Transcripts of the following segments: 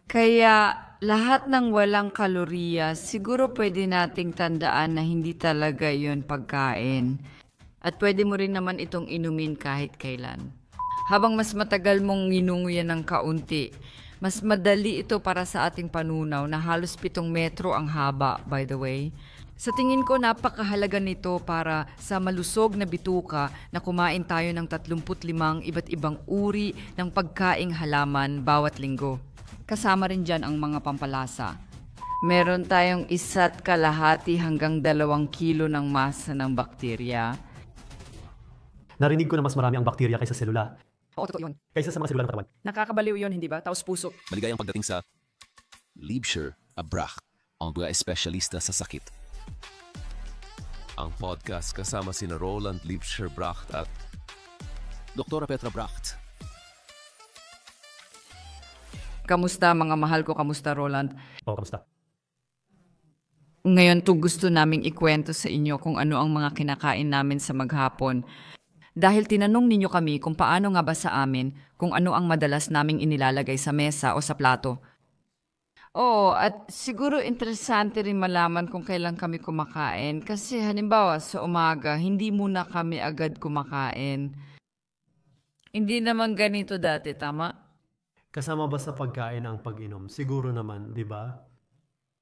Kaya lahat ng walang kalorya, siguro pwede nating tandaan na hindi talaga yon pagkain. At pwede mo rin naman itong inumin kahit kailan. Habang mas matagal mong nginunguyan ng kaunti, mas madali ito para sa ating panunaw na halos 7 metro ang haba, by the way. Sa tingin ko, napakahalaga nito para sa malusog na bituka na kumain tayo ng 35 iba't ibang uri ng pagkaing halaman bawat linggo. Kasama rin dyan ang mga pampalasa. Meron tayong 1.5 hanggang 2 kilo ng masa ng bakterya. Narinig ko na mas marami ang bakterya kaysa selula. Oo, totoo yun. Kaysa sa mga selula ng katawan. Nakakabaliw yun, hindi ba? Taos puso. Maligayang pagdating sa Liebscher Abrach, ang mga espesyalista sa sakit. Ang podcast kasama sina Roland Liebscher Bracht at Dr. Petra Bracht. Kamusta mga mahal ko? Kamusta Roland? Kamusta? Ngayon to gusto naming ikwento sa inyo kung ano ang mga kinakain namin sa maghapon. Dahil tinanong ninyo kami kung paano nga ba sa amin kung ano ang madalas naming inilalagay sa mesa o sa plato. Oo, at siguro interesante rin malaman kung kailan kami kumakain. Kasi halimbawa sa umaga, hindi muna kami agad kumakain. Hindi naman ganito dati, tama? Kasama ba sa pagkain ang pag-inom? Siguro naman, di ba?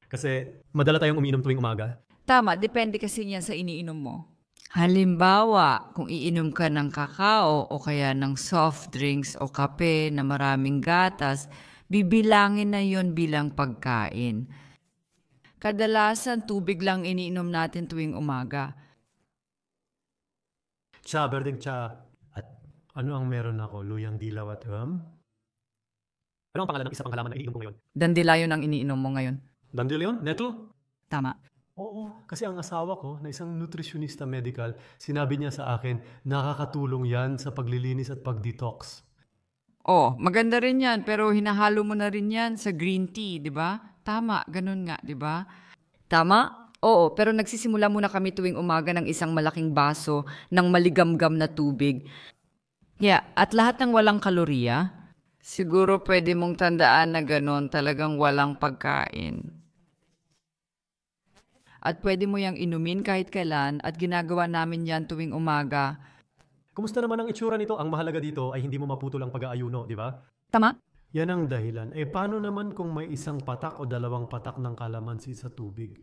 Kasi madala tayong umiinom tuwing umaga. Tama, depende kasi niyan sa iniinom mo. Halimbawa, kung iinom ka ng kakao o kaya ng soft drinks o kape na maraming gatas, bibilangin na yon bilang pagkain. Kadalasan tubig lang iniinom natin tuwing umaga. Tsa, berdeng tsa. At ano ang meron ako? Luyang dilaw at Ano ang pangalan ng isa pang halaman na iniinom ko ngayon? Dandelion ang iniinom mo ngayon. Dandelion? Nettle? Tama. Oo, kasi ang asawa ko na isang nutritionista medical, sinabi niya sa akin, nakakatulong yan sa paglilinis at pag-detox. Oh, maganda rin yan, pero hinahalo mo na rin yan sa green tea, di ba? Tama, ganun nga, di ba? Tama? Oo, pero nagsisimula muna kami tuwing umaga ng isang malaking baso ng maligamgam na tubig. At lahat ng walang kalorya, siguro pwede mong tandaan na ganun, talagang walang pagkain. At pwede mo yang inumin kahit kailan at ginagawa namin yan tuwing umaga. Kumusta naman ang itsura nito? Ang mahalaga dito ay hindi mo maputol ang pag-aayuno, di ba? Tama? Yan ang dahilan. Paano naman kung may isang patak o 2 patak ng kalamansi sa tubig?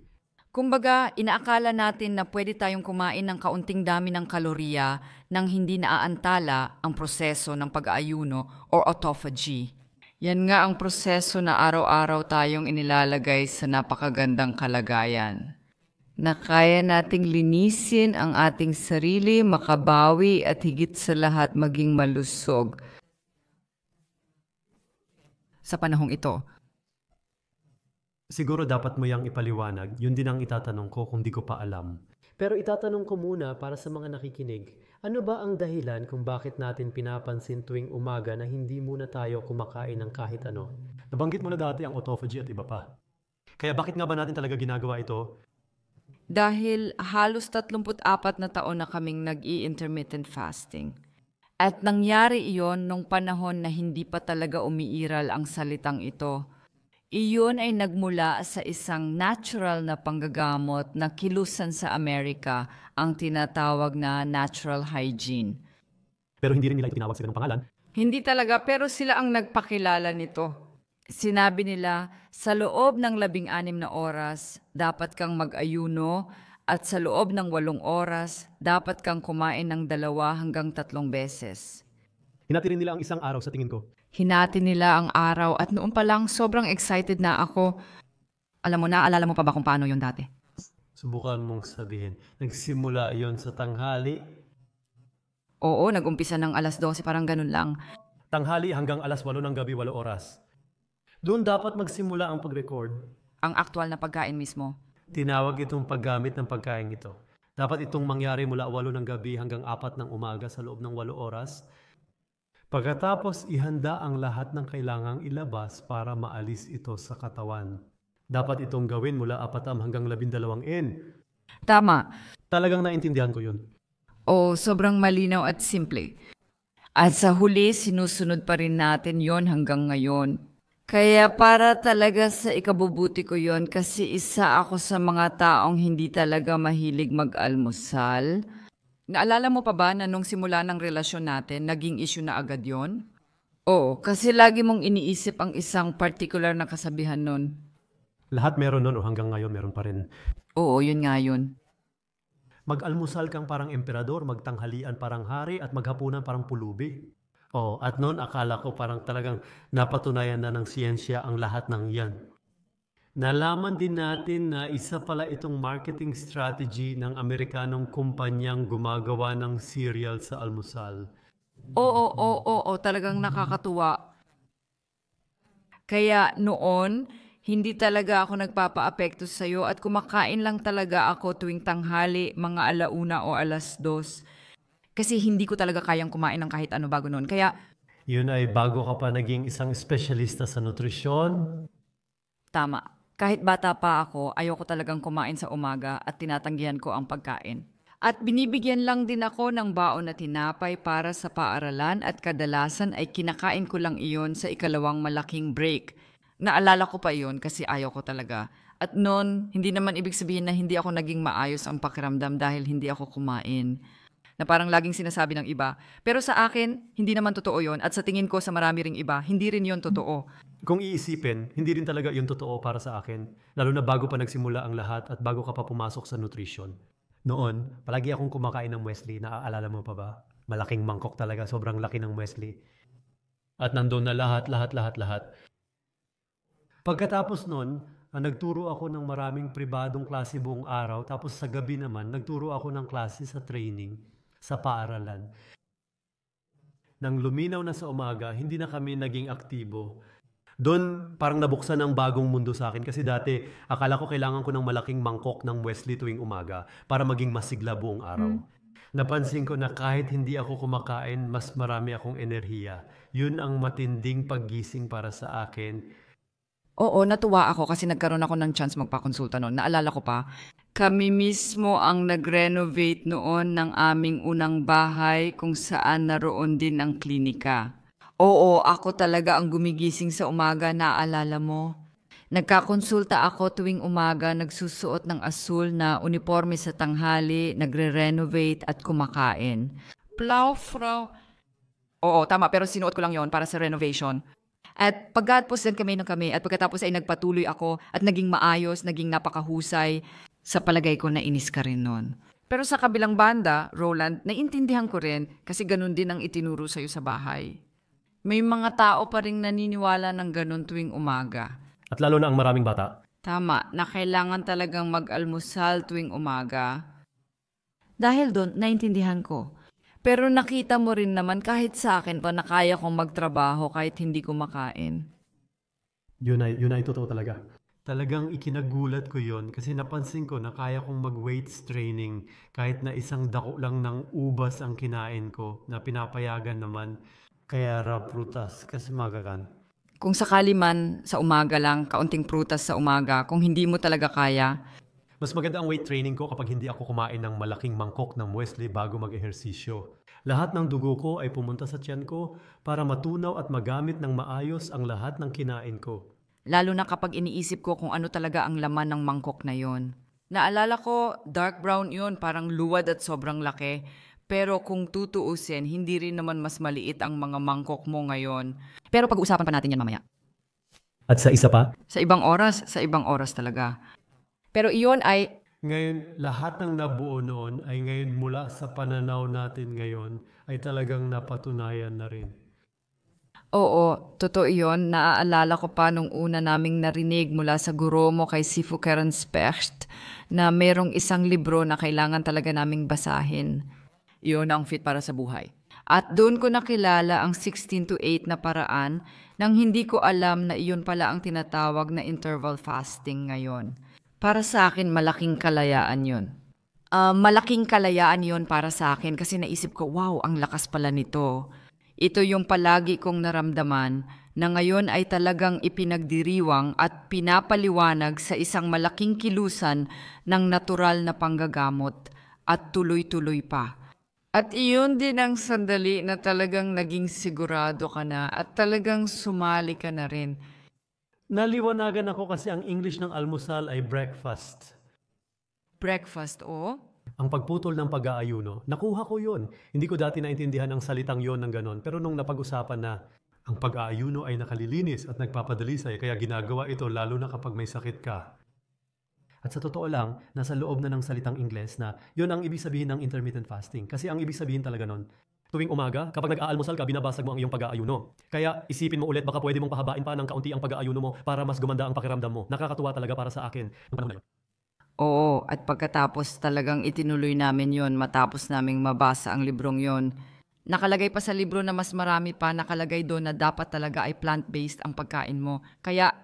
Kumbaga, inaakala natin na pwede tayong kumain ng kaunting dami ng kalorya nang hindi naaantala ang proseso ng pag-aayuno or autophagy. Yan nga ang proseso na araw-araw tayong inilalagay sa napakagandang kalagayan. Na kaya nating linisin ang ating sarili, makabawi at higit sa lahat maging malusog. Sa panahong ito, siguro dapat mo yang ipaliwanag. Yun din ang itatanong ko kung di ko pa alam. Pero itatanong ko muna para sa mga nakikinig, ano ba ang dahilan kung bakit natin pinapansin tuwing umaga na hindi muna tayo kumakain ng kahit ano? Nabanggit mo na dati ang autophagy at iba pa. Kaya bakit nga ba natin talaga ginagawa ito? dahil halos 34 na taon na kaming nag-i-intermittent fasting. At nangyari iyon nung panahon na hindi pa talaga umiiral ang salitang ito. Iyon ay nagmula sa isang natural na panggagamot na kilusan sa Amerika, ang tinatawag na natural hygiene. Pero hindi rin nila itinawag sa ganung pangalan. Hindi talaga, pero sila ang nagpakilala nito. Sinabi nila, sa loob ng 16 na oras, dapat kang mag-ayuno at sa loob ng 8 oras, dapat kang kumain ng 2 hanggang 3 beses. Hinati rin nila ang isang araw sa tingin ko. Hinati nila ang araw at noon pa lang sobrang excited na ako. Alam mo na, alala mo pa ba kung paano yun dati? Subukan mong sabihin, nagsimula yon sa tanghali? Oo, nag-umpisa ng alas 12, parang ganun lang. Tanghali hanggang alas 8 ng gabi, 8 oras. Doon dapat magsimula ang pag-record. Ang aktual na pagkain mismo. Tinawag itong paggamit ng pagkain ito. Dapat itong mangyari mula 8 ng gabi hanggang 4 ng umaga sa loob ng 8 oras. Pagkatapos, ihanda ang lahat ng kailangang ilabas para maalis ito sa katawan. Dapat itong gawin mula 4 hanggang 12 in. Tama. Talagang naintindihan ko yun. Oo, sobrang malinaw at simple. At sa huli, sinusunod pa rin natin yon hanggang ngayon. Kaya para talaga sa ikabubuti ko yon kasi isa ako sa mga taong hindi talaga mahilig mag-almusal. Naalala mo pa ba na nung simula ng relasyon natin, naging issue na agad yon? Oo, kasi lagi mong iniisip ang isang particular na kasabihan nun. Lahat meron nun o hanggang ngayon meron pa rin. Oo, yun nga yun. Mag-almusal kang parang emperador, magtanghalian parang hari, at maghapunan parang pulubi. Oh, at noon akala ko parang talagang napatunayan na ng siyensya ang lahat ng yan. Nalaman din natin na isa pala itong marketing strategy ng Amerikanong kumpanyang gumagawa ng cereal sa almusal. Oo, talagang nakakatuwa. Kaya noon, hindi talaga ako nagpapa-apekto sa'yo at kumakain lang talaga ako tuwing tanghali, mga 1:00 o 2:00. Kasi hindi ko talaga kayang kumain ng kahit ano bago noon. Kaya, Yun ay bago ka pa naging isang espesyalista sa nutrisyon. tama. Kahit bata pa ako, ayoko talagang kumain sa umaga at tinatanggihan ko ang pagkain. At binibigyan lang din ako ng baon na tinapay para sa paaralan at kadalasan ay kinakain ko lang iyon sa ikalawang malaking break. Naalala ko pa iyon kasi ayaw ko talaga. At noon, hindi naman ibig sabihin na hindi ako naging maayos ang pakiramdam dahil hindi ako kumain. Na parang laging sinasabi ng iba. Pero sa akin, hindi naman totoo yon. At sa tingin ko sa marami ring iba, hindi rin yon totoo. Kung iisipin, hindi rin talaga yung totoo para sa akin. Lalo na bago pa nagsimula ang lahat at bago ka pa pumasok sa nutrition. Noon, palagi akong kumakain ng muesli. Naaalala mo pa ba? Malaking mangkok talaga. Sobrang laki ng muesli. At nandun na lahat. Pagkatapos nun, nagturo ako ng maraming pribadong klase buong araw. Tapos sa gabi naman, nagturo ako ng klase sa training sa paaralan. Nang luminaw na sa umaga, hindi na kami naging aktibo. Doon parang nabuksan ang bagong mundo sa akin kasi dati akala ko kailangan ko ng malaking mangkok ng muesli tuwing umaga para maging masigla buong araw. Napansin ko na kahit hindi ako kumakain, mas marami akong enerhiya. Yun ang matinding paggising para sa akin. Oo, natuwa ako kasi nagkaroon ako ng chance magpakonsulta noon. Naalala ko pa. Kami mismo ang nag-renovate noon ng aming unang bahay kung saan naroon din ang klinika. Oo, ako talaga ang gumigising sa umaga, naalala mo? Nagkakonsulta ako tuwing umaga, nagsusuot ng asul na uniforme sa tanghali, nagre-renovate at kumakain. Frau. Oo, tama. Pero sinuot ko lang yon para sa renovation. At pagkatapos din kami at pagkatapos ay nagpatuloy ako at naging maayos, naging napakahusay. Sa palagay ko nainis ka rin nun. Pero sa kabilang banda, Roland, naiintindihan ko rin kasi ganun din ang itinuro sa'yo sa bahay. May mga tao pa ring naniniwala ng ganun tuwing umaga. At lalo na ang maraming bata. Tama, na kailangan talagang mag-almusal tuwing umaga. Dahil doon, naintindihan ko. Pero nakita mo rin naman kahit sa akin pa na kaya kong magtrabaho kahit hindi ko makain. Yun ay totoo talaga. Talagang ikinagulat ko yon kasi napansin ko na kaya kong mag-weights training kahit na isang dako lang ng ubas ang kinain ko na pinapayagan naman. Kaya prutas kasi magagan. Kung sakali man sa umaga lang, kaunting prutas sa umaga, kung hindi mo talaga kaya. Mas maganda ang weight training ko kapag hindi ako kumain ng malaking mangkok ng muesli bago mag-ehersisyo. Lahat ng dugo ko ay pumunta sa tiyan ko para matunaw at magamit ng maayos ang lahat ng kinain ko. Lalo na kapag iniisip ko kung ano talaga ang laman ng mangkok na yon. Naalala ko, dark brown yon, parang luwad at sobrang laki. Pero kung tutuusin, hindi rin naman mas maliit ang mga mangkok mo ngayon. Pero pag-usapan pa natin yan mamaya. At sa isa pa? Sa ibang oras talaga. Pero iyon ay... Ngayon, lahat ng nabuo noon ay ngayon mula sa pananaw natin ngayon ay talagang napatunayan na rin. Oo, totoo yun. Naaalala ko pa nung una naming narinig mula sa guro mo kay Sifu Karen Specht na merong isang libro na kailangan talaga naming basahin. Iyon ang fit para sa buhay. At doon ko nakilala ang 16-8 na paraan nang hindi ko alam na iyon pala ang tinatawag na interval fasting ngayon. Para sa akin, malaking kalayaan yun. Malaking kalayaan yun para sa akin kasi naisip ko, wow, ang lakas pala nito. Ito yung palagi kong naramdaman na ngayon ay talagang ipinagdiriwang at pinapaliwanag sa isang malaking kilusan ng natural na panggagamot at tuloy-tuloy pa. At iyon din ang sandali na talagang naging sigurado ka na at talagang sumali ka na rin. Naliwanagan ako kasi ang English ng almusal ay breakfast. Breakfast o? Ang pagputol ng pag-aayuno, nakuha ko yun. Hindi ko dati naintindihan ang salitang yon ng ganon. Pero nung napag-usapan na ang pag-aayuno ay nakalilinis at nagpapadalisay, kaya ginagawa ito lalo na kapag may sakit ka. At sa totoo lang, nasa loob na ng salitang Ingles na yun ang ibig sabihin ng intermittent fasting. Kasi ang ibig sabihin talaga nun, tuwing umaga, kapag nag-aalmusal ka, binabasag mo ang iyong pag-aayuno. Kaya isipin mo ulit, baka pwede mong pahabain pa ng kaunti ang pag-aayuno mo para mas gumanda ang pakiramdam mo. Nakakatuwa talaga para sa akin. Yung panahon na yun. Oo, at pagkatapos talagang itinuloy namin yon matapos naming mabasa ang librong yon. Nakalagay pa sa libro na mas marami pa, nakalagay doon na dapat talaga ay plant-based ang pagkain mo. Kaya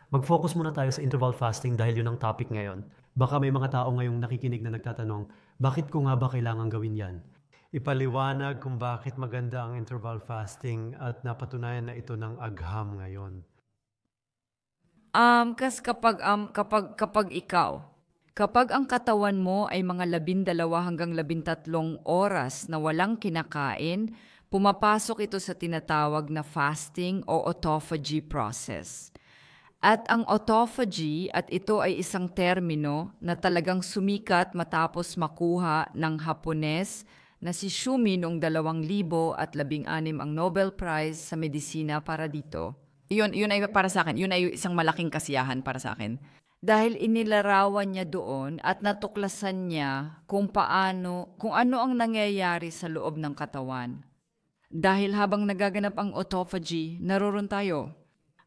Mag-focus muna tayo sa interval fasting dahil yun ang topic ngayon. Baka may mga tao ngayong nakikinig na nagtatanong, bakit ko nga ba kailangan gawin yan? Ipaliwanag kung bakit maganda ang interval fasting at napatunayan na ito ng agham ngayon. Kapag ang katawan mo ay mga 12 hanggang 13 oras na walang kinakain, pumapasok ito sa tinatawag na fasting o autophagy process. At ang autophagy, at ito ay isang termino na talagang sumikat matapos makuha ng Hapones na si Shumi noong 2016 ang Nobel Prize sa medisina para dito. Yun ay para sa akin, yun ay isang malaking kasiyahan para sa akin. Dahil inilarawan niya doon at natuklasan niya kung ano ang nangyayari sa loob ng katawan. Dahil habang nagaganap ang autophagy, naroon tayo.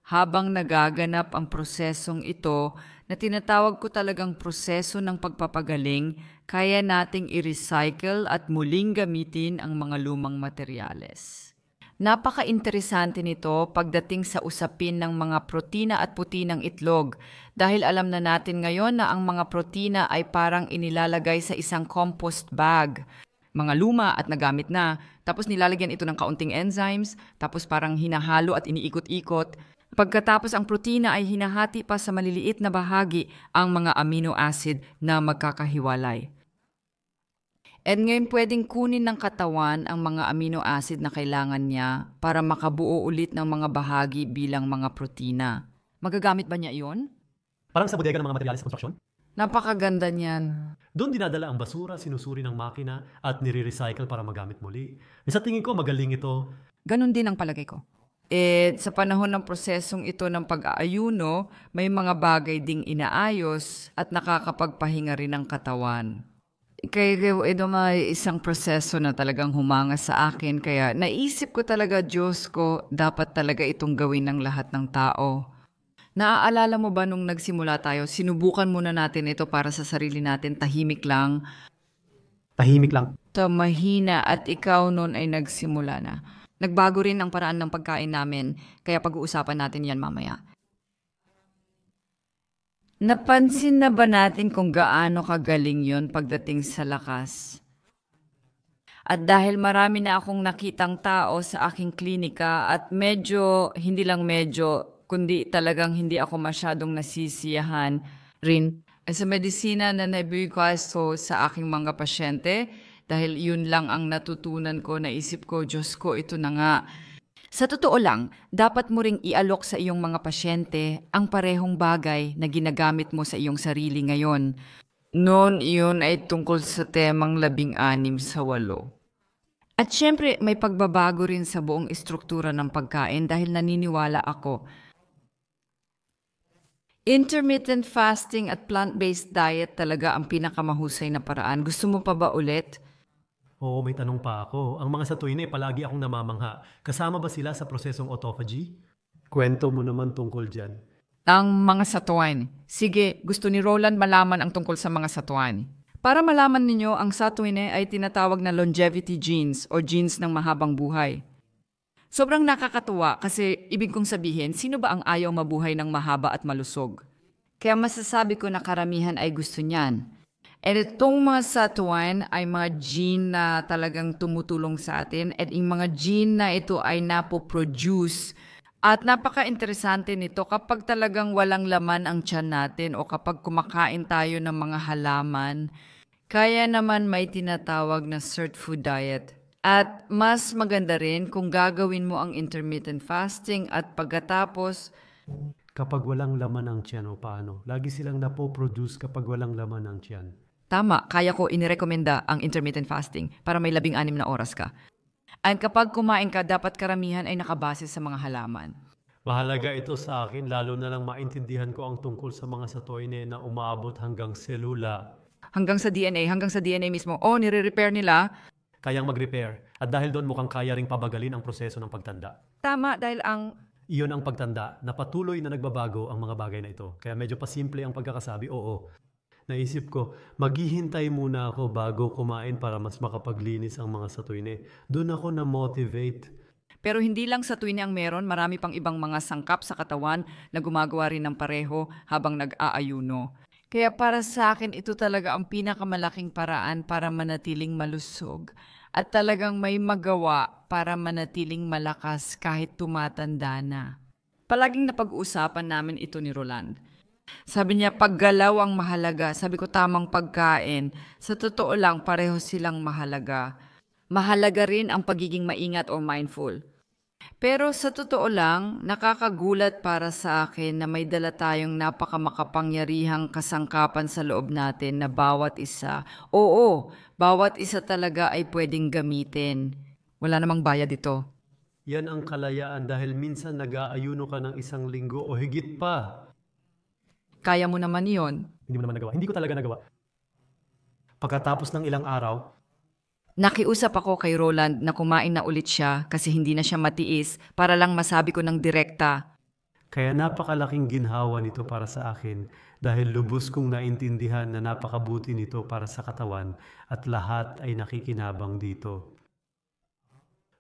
Habang nagaganap ang prosesong ito na tinatawag ko talagang proseso ng pagpapagaling, kaya nating i-recycle at muling gamitin ang mga lumang materyales. Napaka-interesante nito pagdating sa usapin ng mga protina at puti ng itlog dahil alam na natin ngayon na ang mga protina ay parang inilalagay sa isang compost bag. Mga luma at nagamit na, tapos nilalagyan ito ng kaunting enzymes, tapos parang hinahalo at iniikot-ikot. Pagkatapos ang protina ay hinahati pa sa maliliit na bahagi ang mga amino acid na magkakahiwalay. At ngayon pwedeng kunin ng katawan ang mga amino acid na kailangan niya para makabuo ulit ng mga bahagi bilang mga protina. Magagamit ba niya iyon? Parang sa bodega ng mga materyales sa construction? Napakaganda niyan. Doon dinadala ang basura, sinusuri ng makina at nire-recycle para magamit muli. Sa tingin ko magaling ito. Ganon din ang palagay ko. Sa panahon ng prosesong ito ng pag-aayuno, may mga bagay ding inaayos at nakakapagpahinga rin ng katawan. Kaya ito may isang proseso na talagang humanga sa akin, kaya naisip ko talaga, Diyos ko, dapat talaga itong gawin ng lahat ng tao. Naaalala mo ba nung nagsimula tayo, sinubukan muna natin ito para sa sarili natin, tahimik lang. Tahimik lang. Mahina at ikaw noon ay nagsimula na. Nagbago rin ang paraan ng pagkain namin, kaya pag-uusapan natin yan mamaya. Napansin na ba natin kung gaano kagaling yon pagdating sa lakas? At dahil marami na akong nakitang tao sa aking klinika at hindi lang medyo, kundi talagang hindi ako masyadong nasisiyahan rin sa medisina na naibigay ko sa aking mga pasyente, dahil yun lang ang natutunan ko, naisip ko, Diyos ko, ito na nga. Sa totoo lang, dapat mo ring ialok sa iyong mga pasyente ang parehong bagay na ginagamit mo sa iyong sarili ngayon. Noon iyon ay tungkol sa temang 16/8. At syempre, may pagbabago rin sa buong istruktura ng pagkain dahil naniniwala ako. Intermittent fasting at plant-based diet talaga ang pinakamahusay na paraan. Gusto mo pa ba ulit? Oo, may tanong pa ako. Ang mga satuin palagi akong namamangha. Kasama ba sila sa prosesong autophagy? Kwento mo naman tungkol dyan. Ang mga satuan. Sige, gusto ni Roland malaman ang tungkol sa mga satuan. Para malaman ninyo, ang satuin ay tinatawag na longevity genes o genes ng mahabang buhay. Sobrang nakakatuwa kasi ibig kong sabihin, sino ba ang ayaw mabuhay ng mahaba at malusog? Kaya masasabi ko na karamihan ay gusto niyan. At itong mga satuan ay mga gene na talagang tumutulong sa atin at yung mga gene na ito ay napoproduce. At napaka-interesante nito kapag talagang walang laman ang tiyan natin o kapag kumakain tayo ng mga halaman, kaya naman may tinatawag na cert food diet. At mas maganda rin kung gagawin mo ang intermittent fasting at pagkatapos, Kapag walang laman ang tiyan o paano? Lagi silang napoproduce kapag walang laman ang tiyan. Tama, kaya ko inirekomenda ang intermittent fasting para may 16 na oras ka. And kapag kumain ka, dapat karamihan ay nakabase sa mga halaman. Mahalaga ito sa akin lalo na lang maintindihan ko ang tungkol sa mga satoyne na umaabot hanggang selula. Hanggang sa DNA mismo. Oh, nire-repair nila. Kayang mag-repair at dahil doon mukhang kaya ring pabagalin ang proseso ng pagtanda. Tama, dahil Iyon ang pagtanda na patuloy na nagbabago ang mga bagay na ito. Kaya medyo pasimple ang pagkakasabi, oo. Naisip ko, maghihintay muna ako bago kumain para mas makapaglinis ang mga satoyne. Doon ako na-motivate. Pero hindi lang sa tuwing ang meron, marami pang ibang mga sangkap sa katawan na gumagawa rin ng pareho habang nag-aayuno. Kaya para sa akin, ito talaga ang pinakamalaking paraan para manatiling malusog at talagang may magawa para manatiling malakas kahit tumatanda na. Palaging napag-uusapan namin ito ni Roland. Sabi niya, paggalaw ang mahalaga. Sabi ko, tamang pagkain. Sa totoo lang, pareho silang mahalaga. Mahalaga rin ang pagiging maingat o mindful. Pero sa totoo lang, nakakagulat para sa akin na may dala tayong napakamakapangyarihang kasangkapan sa loob natin na bawat isa. Oo, bawat isa talaga ay pwedeng gamitin. Wala namang bayad ito. Yan ang kalayaan dahil minsan nag-aayuno ka ng 1 linggo o higit pa. Kaya mo naman yon. Hindi mo naman nagawa. Hindi ko talaga nagawa. Pagkatapos ng ilang araw, Nakiusap ako kay Roland na kumain na ulit siya kasi hindi na siya matiis para lang masabi ko ng direkta. kaya napakalaking ginhawa nito para sa akin dahil lubos kong naintindihan na napakabuti nito para sa katawan at lahat ay nakikinabang dito.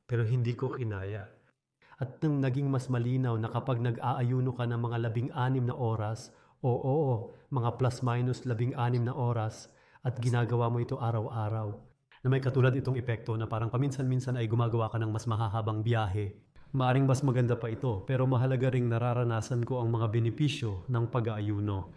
Pero hindi ko kinaya. At nang naging mas malinaw na kapag nag-aayuno ka ng mga 16 na oras, mga plus-minus 16 na oras at ginagawa mo ito araw-araw, na may katulad itong epekto na parang paminsan-minsan ay gumagawa ka ng mas mahahabang biyahe. Maaring mas maganda pa ito, pero mahalaga ring nararanasan ko ang mga benepisyo ng pag-aayuno.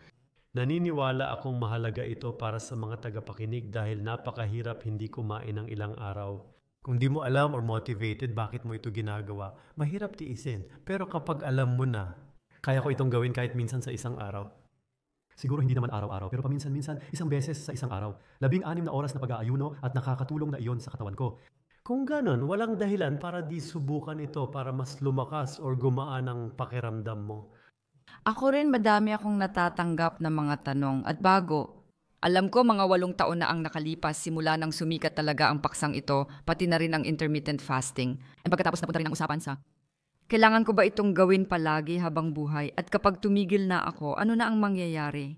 Naniniwala akong mahalaga ito para sa mga tagapakinig dahil napakahirap hindi kumain ng ilang araw. Kung di mo alam or motivated bakit mo ito ginagawa, mahirap tiisin. Pero kapag alam mo na, kaya ko itong gawin kahit minsan sa isang araw. Siguro hindi naman araw-araw, pero paminsan-minsan, isang beses sa isang araw. 16 na oras na pag-aayuno at nakakatulong na iyon sa katawan ko. Kung ganon, walang dahilan para di subukan ito para mas lumakas or gumaan ang pakiramdam mo. Ako rin madami akong natatanggap na mga tanong at bago. Alam ko mga 8 taon na ang nakalipas simula nang sumikat talaga ang paksang ito, pati na rin ang intermittent fasting. At pagkatapos napunta rin ang usapan sa, kailangan ko ba itong gawin palagi habang buhay? At kapag tumigil na ako, ano na ang mangyayari?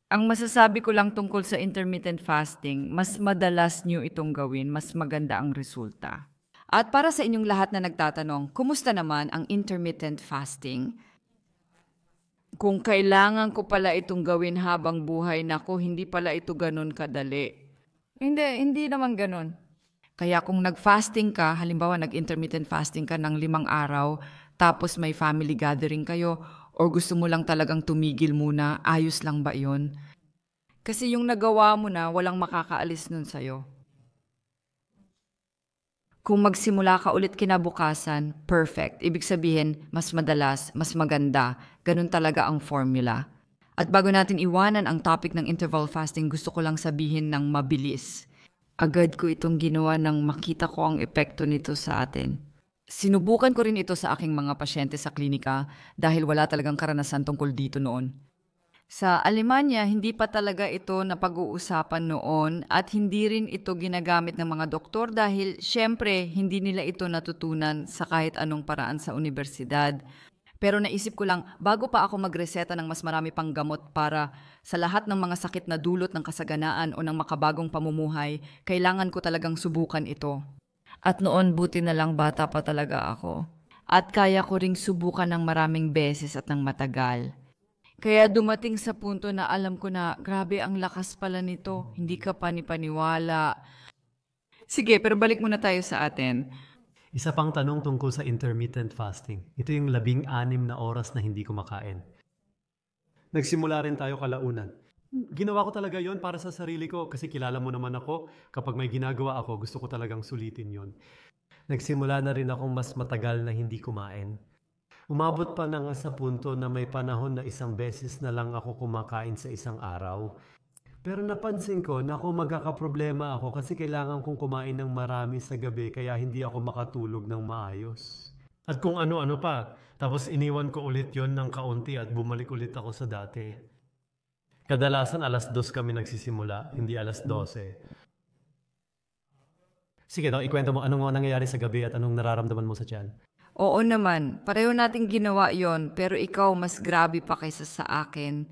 Ang masasabi ko lang tungkol sa intermittent fasting, mas madalas nyo itong gawin, mas maganda ang resulta. At para sa inyong lahat na nagtatanong, kumusta naman ang intermittent fasting? Kung kailangan ko pala itong gawin habang buhay, nako, hindi pala ito ganun kadali. Hindi naman ganun. Kaya kung nag-fasting ka, halimbawa nag-intermittent fasting ka ng 5 araw, tapos may family gathering kayo, or gusto mo lang talagang tumigil muna, ayos lang ba yun? Kasi yung nagawa mo na, walang makakaalis nun sa'yo. Kung magsimula ka ulit kinabukasan, perfect. Ibig sabihin, mas madalas, mas maganda. Ganun talaga ang formula. At bago natin iwanan ang topic ng interval fasting, gusto ko lang sabihin ng mabilis. Agad ko itong ginawa nang makita ko ang epekto nito sa atin. Sinubukan ko rin ito sa aking mga pasyente sa klinika dahil wala talagang karanasan tungkol dito noon. Sa Alemanya, hindi pa talaga ito napag-uusapan noon at hindi rin ito ginagamit ng mga doktor dahil syempre hindi nila ito natutunan sa kahit anong paraan sa universidad. Pero naisip ko lang, bago pa ako magreseta ng mas marami pang gamot para sa lahat ng mga sakit na dulot ng kasaganaan o ng makabagong pamumuhay, kailangan ko talagang subukan ito. At noon, buti na lang bata pa talaga ako. At kaya ko ring subukan ng maraming beses at ng matagal. Kaya dumating sa punto na alam ko na, grabe ang lakas pala nito, hindi ka panipaniwala. Sige, pero balik muna tayo sa atin. Isa pang tanong tungkol sa intermittent fasting. Ito yung 16 na oras na hindi kumakain. Nagsimula rin tayo kalaunan. Ginawa ko talaga yon para sa sarili ko kasi kilala mo naman ako. Kapag may ginagawa ako, gusto ko talagang sulitin yon. Nagsimula na rin akong mas matagal na hindi kumain. Umabot pa na nga sa punto na may panahon na isang beses na lang ako kumakain sa isang araw. Pero napansin ko na kung magkakaproblema ako kasi kailangan kong kumain ng marami sa gabi kaya hindi ako makatulog ng maayos. At kung ano-ano pa, tapos iniwan ko ulit yon ng kaunti at bumalik ulit ako sa dati. Kadalasan 2:00 kami nagsisimula, hindi 12:00. Sige daw, ikwento mo anong nangyayari sa gabi at anong nararamdaman mo sa tiyan. Oo naman, pareho nating ginawa yon, pero ikaw mas grabe pa kaysa sa akin.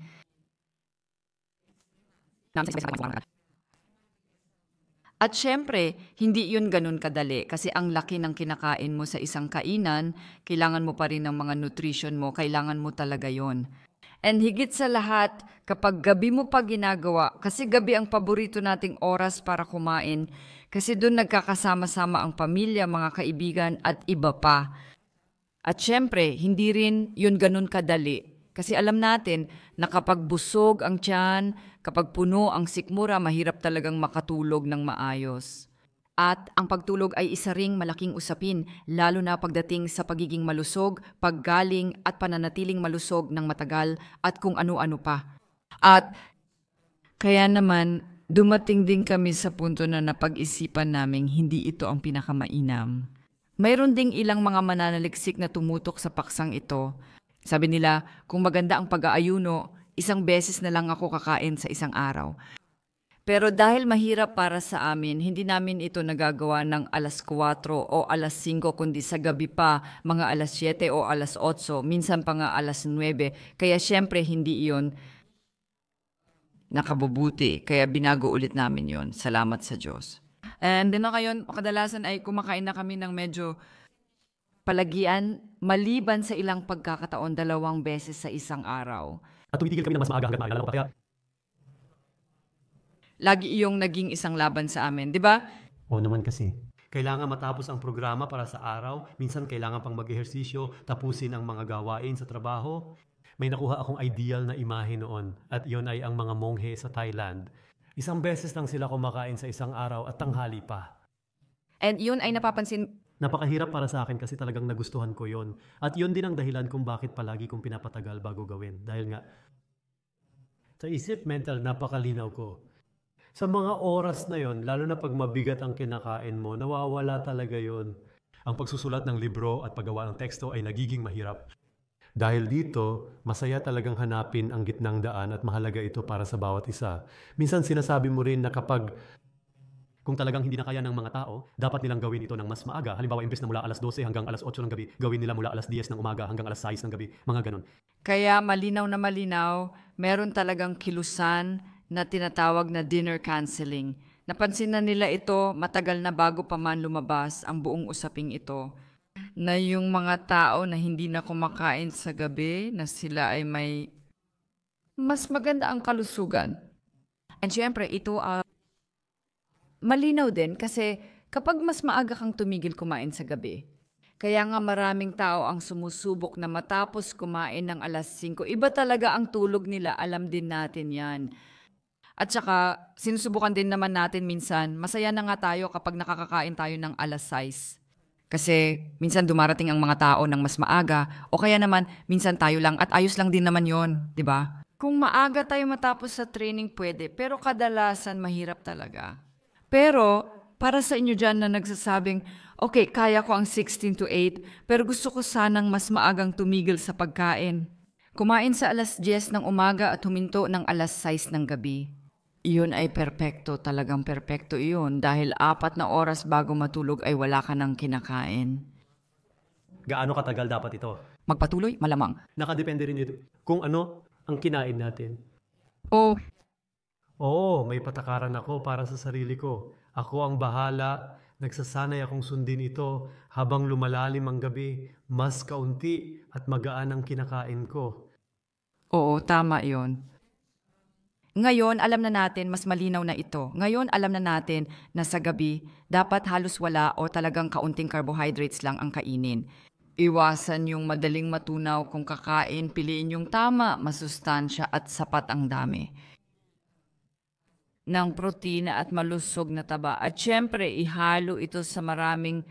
At syempre, hindi yun ganun kadali kasi ang laki ng kinakain mo sa isang kainan, kailangan mo pa rin ng mga nutrition mo, kailangan mo talaga yon. And higit sa lahat, kapag gabi mo pa ginagawa, kasi gabi ang paborito nating oras para kumain, kasi doon nagkakasama-sama ang pamilya, mga kaibigan at iba pa. At syempre, hindi rin yun ganun kadali. Kasi alam natin na kapag busog ang tiyan, kapag puno ang sikmura, mahirap talagang makatulog ng maayos. At ang pagtulog ay isa ring malaking usapin, lalo na pagdating sa pagiging malusog, paggaling at pananatiling malusog ng matagal at kung ano-ano pa. At kaya naman, dumating din kami sa punto na napag-isipan naming hindi ito ang pinakamainam. Mayroon ding ilang mga mananaliksik na tumutok sa paksang ito. Sabi nila, kung maganda ang pag-aayuno, isang beses na lang ako kakain sa isang araw. Pero dahil mahirap para sa amin, hindi namin ito nagagawa ng 4:00 o 5:00, kundi sa gabi pa, mga 7:00 o 8:00, minsan pa nga 9:00. Kaya syempre hindi iyon nakabubuti. Kaya binago ulit namin yon. Salamat sa Diyos. And din na ngayon, kadalasan ay kumakain na kami ng medyo palagian, maliban sa ilang pagkakataon 2 beses sa isang araw. At tumitigil kami ng mas maaga hanggat maaga. Lalo pa kaya Lagi iyong naging isang laban sa amin, di ba? Oo naman kasi. Kailangan matapos ang programa para sa araw. Minsan kailangan pang mag-ehersisyo, tapusin ang mga gawain sa trabaho. May nakuha akong ideal na imahe noon at iyon ay ang mga monghe sa Thailand. Isang beses lang sila kumakain sa isang araw at tanghali pa. And yun ay napapansin. Napakahirap para sa akin kasi talagang nagustuhan ko yon. At yun din ang dahilan kung bakit palagi kong pinapatagal bago gawin. Dahil nga, sa isip, mental, napakalinaw ko. Sa mga oras na yon, lalo na pag mabigat ang kinakain mo, nawawala talaga yon. Ang pagsusulat ng libro at paggawa ng teksto ay nagiging mahirap. Dahil dito, masaya talagang hanapin ang gitnang daan at mahalaga ito para sa bawat isa. Minsan sinasabi mo rin na kung talagang hindi na kaya ng mga tao, dapat nilang gawin ito ng mas maaga. Halimbawa, imbes na mula 12:00 hanggang 8:00 ng gabi, gawin nila mula 10:00 ng umaga hanggang 6:00 ng gabi. Mga ganon. Kaya malinaw na malinaw, meron talagang kilusan na tinatawag na dinner canceling. Napansin na nila ito matagal na bago pa man lumabas ang buong usaping ito. Na yung mga tao na hindi na kumakain sa gabi, na sila ay may mas maganda ang kalusugan. And syempre, ito malinaw din kasi kapag mas maaga kang tumigil kumain sa gabi, kaya nga maraming tao ang sumusubok na matapos kumain ng 5:00. Iba talaga ang tulog nila, alam din natin yan. At saka, sinusubukan din naman natin minsan, masaya na nga tayo kapag nakakakain tayo ng 6:00. Kasi minsan dumarating ang mga tao ng mas maaga o kaya naman minsan tayo lang at ayos lang din naman yon, di ba? Kung maaga tayo matapos sa training pwede, pero kadalasan mahirap talaga. Pero para sa inyo dyan na nagsasabing, okay, kaya ko ang 16 to 8, pero gusto ko sanang mas maagang tumigil sa pagkain. Kumain sa 10:00 ng umaga at huminto ng 6:00 ng gabi. Iyon ay perpekto, talagang perpekto iyon dahil 4 na oras bago matulog ay wala ka ng kinakain. Gaano katagal dapat ito? Magpatuloy, malamang. Nakadepende rin ito kung ano ang kinain natin. Oo, may patakaran ako para sa sarili ko. Ako ang bahala. Nagsasanay akong sundin ito habang lumalalim ang gabi. Mas kaunti at magaan ang kinakain ko. Oo, tama iyon. Ngayon, alam na natin, mas malinaw na ito. Ngayon, alam na natin na sa gabi, dapat halos wala o talagang kaunting carbohydrates lang ang kainin. Iwasan yung madaling matunaw kung kakain, piliin yung tama, masustansya at sapat ang dami ng protina at malusog na taba. At syempre, ihalo ito sa maraming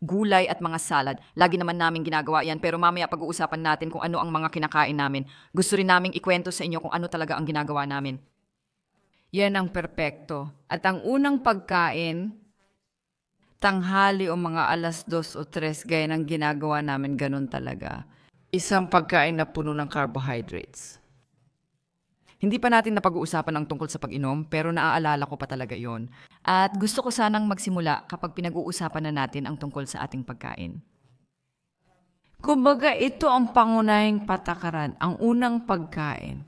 gulay at mga salad. Lagi naman namin ginagawa yan pero mamaya pag-uusapan natin kung ano ang mga kinakain namin. Gusto rin naming ikwento sa inyo kung ano talaga ang ginagawa namin. Yan ang perpekto. At ang unang pagkain, tanghali o mga 2:00 o 3:00, gaya ng ginagawa namin, ganun talaga. Isang pagkain na puno ng carbohydrates. Hindi pa natin napag-uusapan ang tungkol sa pag-inom pero naaalala ko pa talaga yon. At gusto ko sanang magsimula kapag pinag-uusapan na natin ang tungkol sa ating pagkain. Kumbaga, ito ang pangunahing patakaran, ang unang pagkain.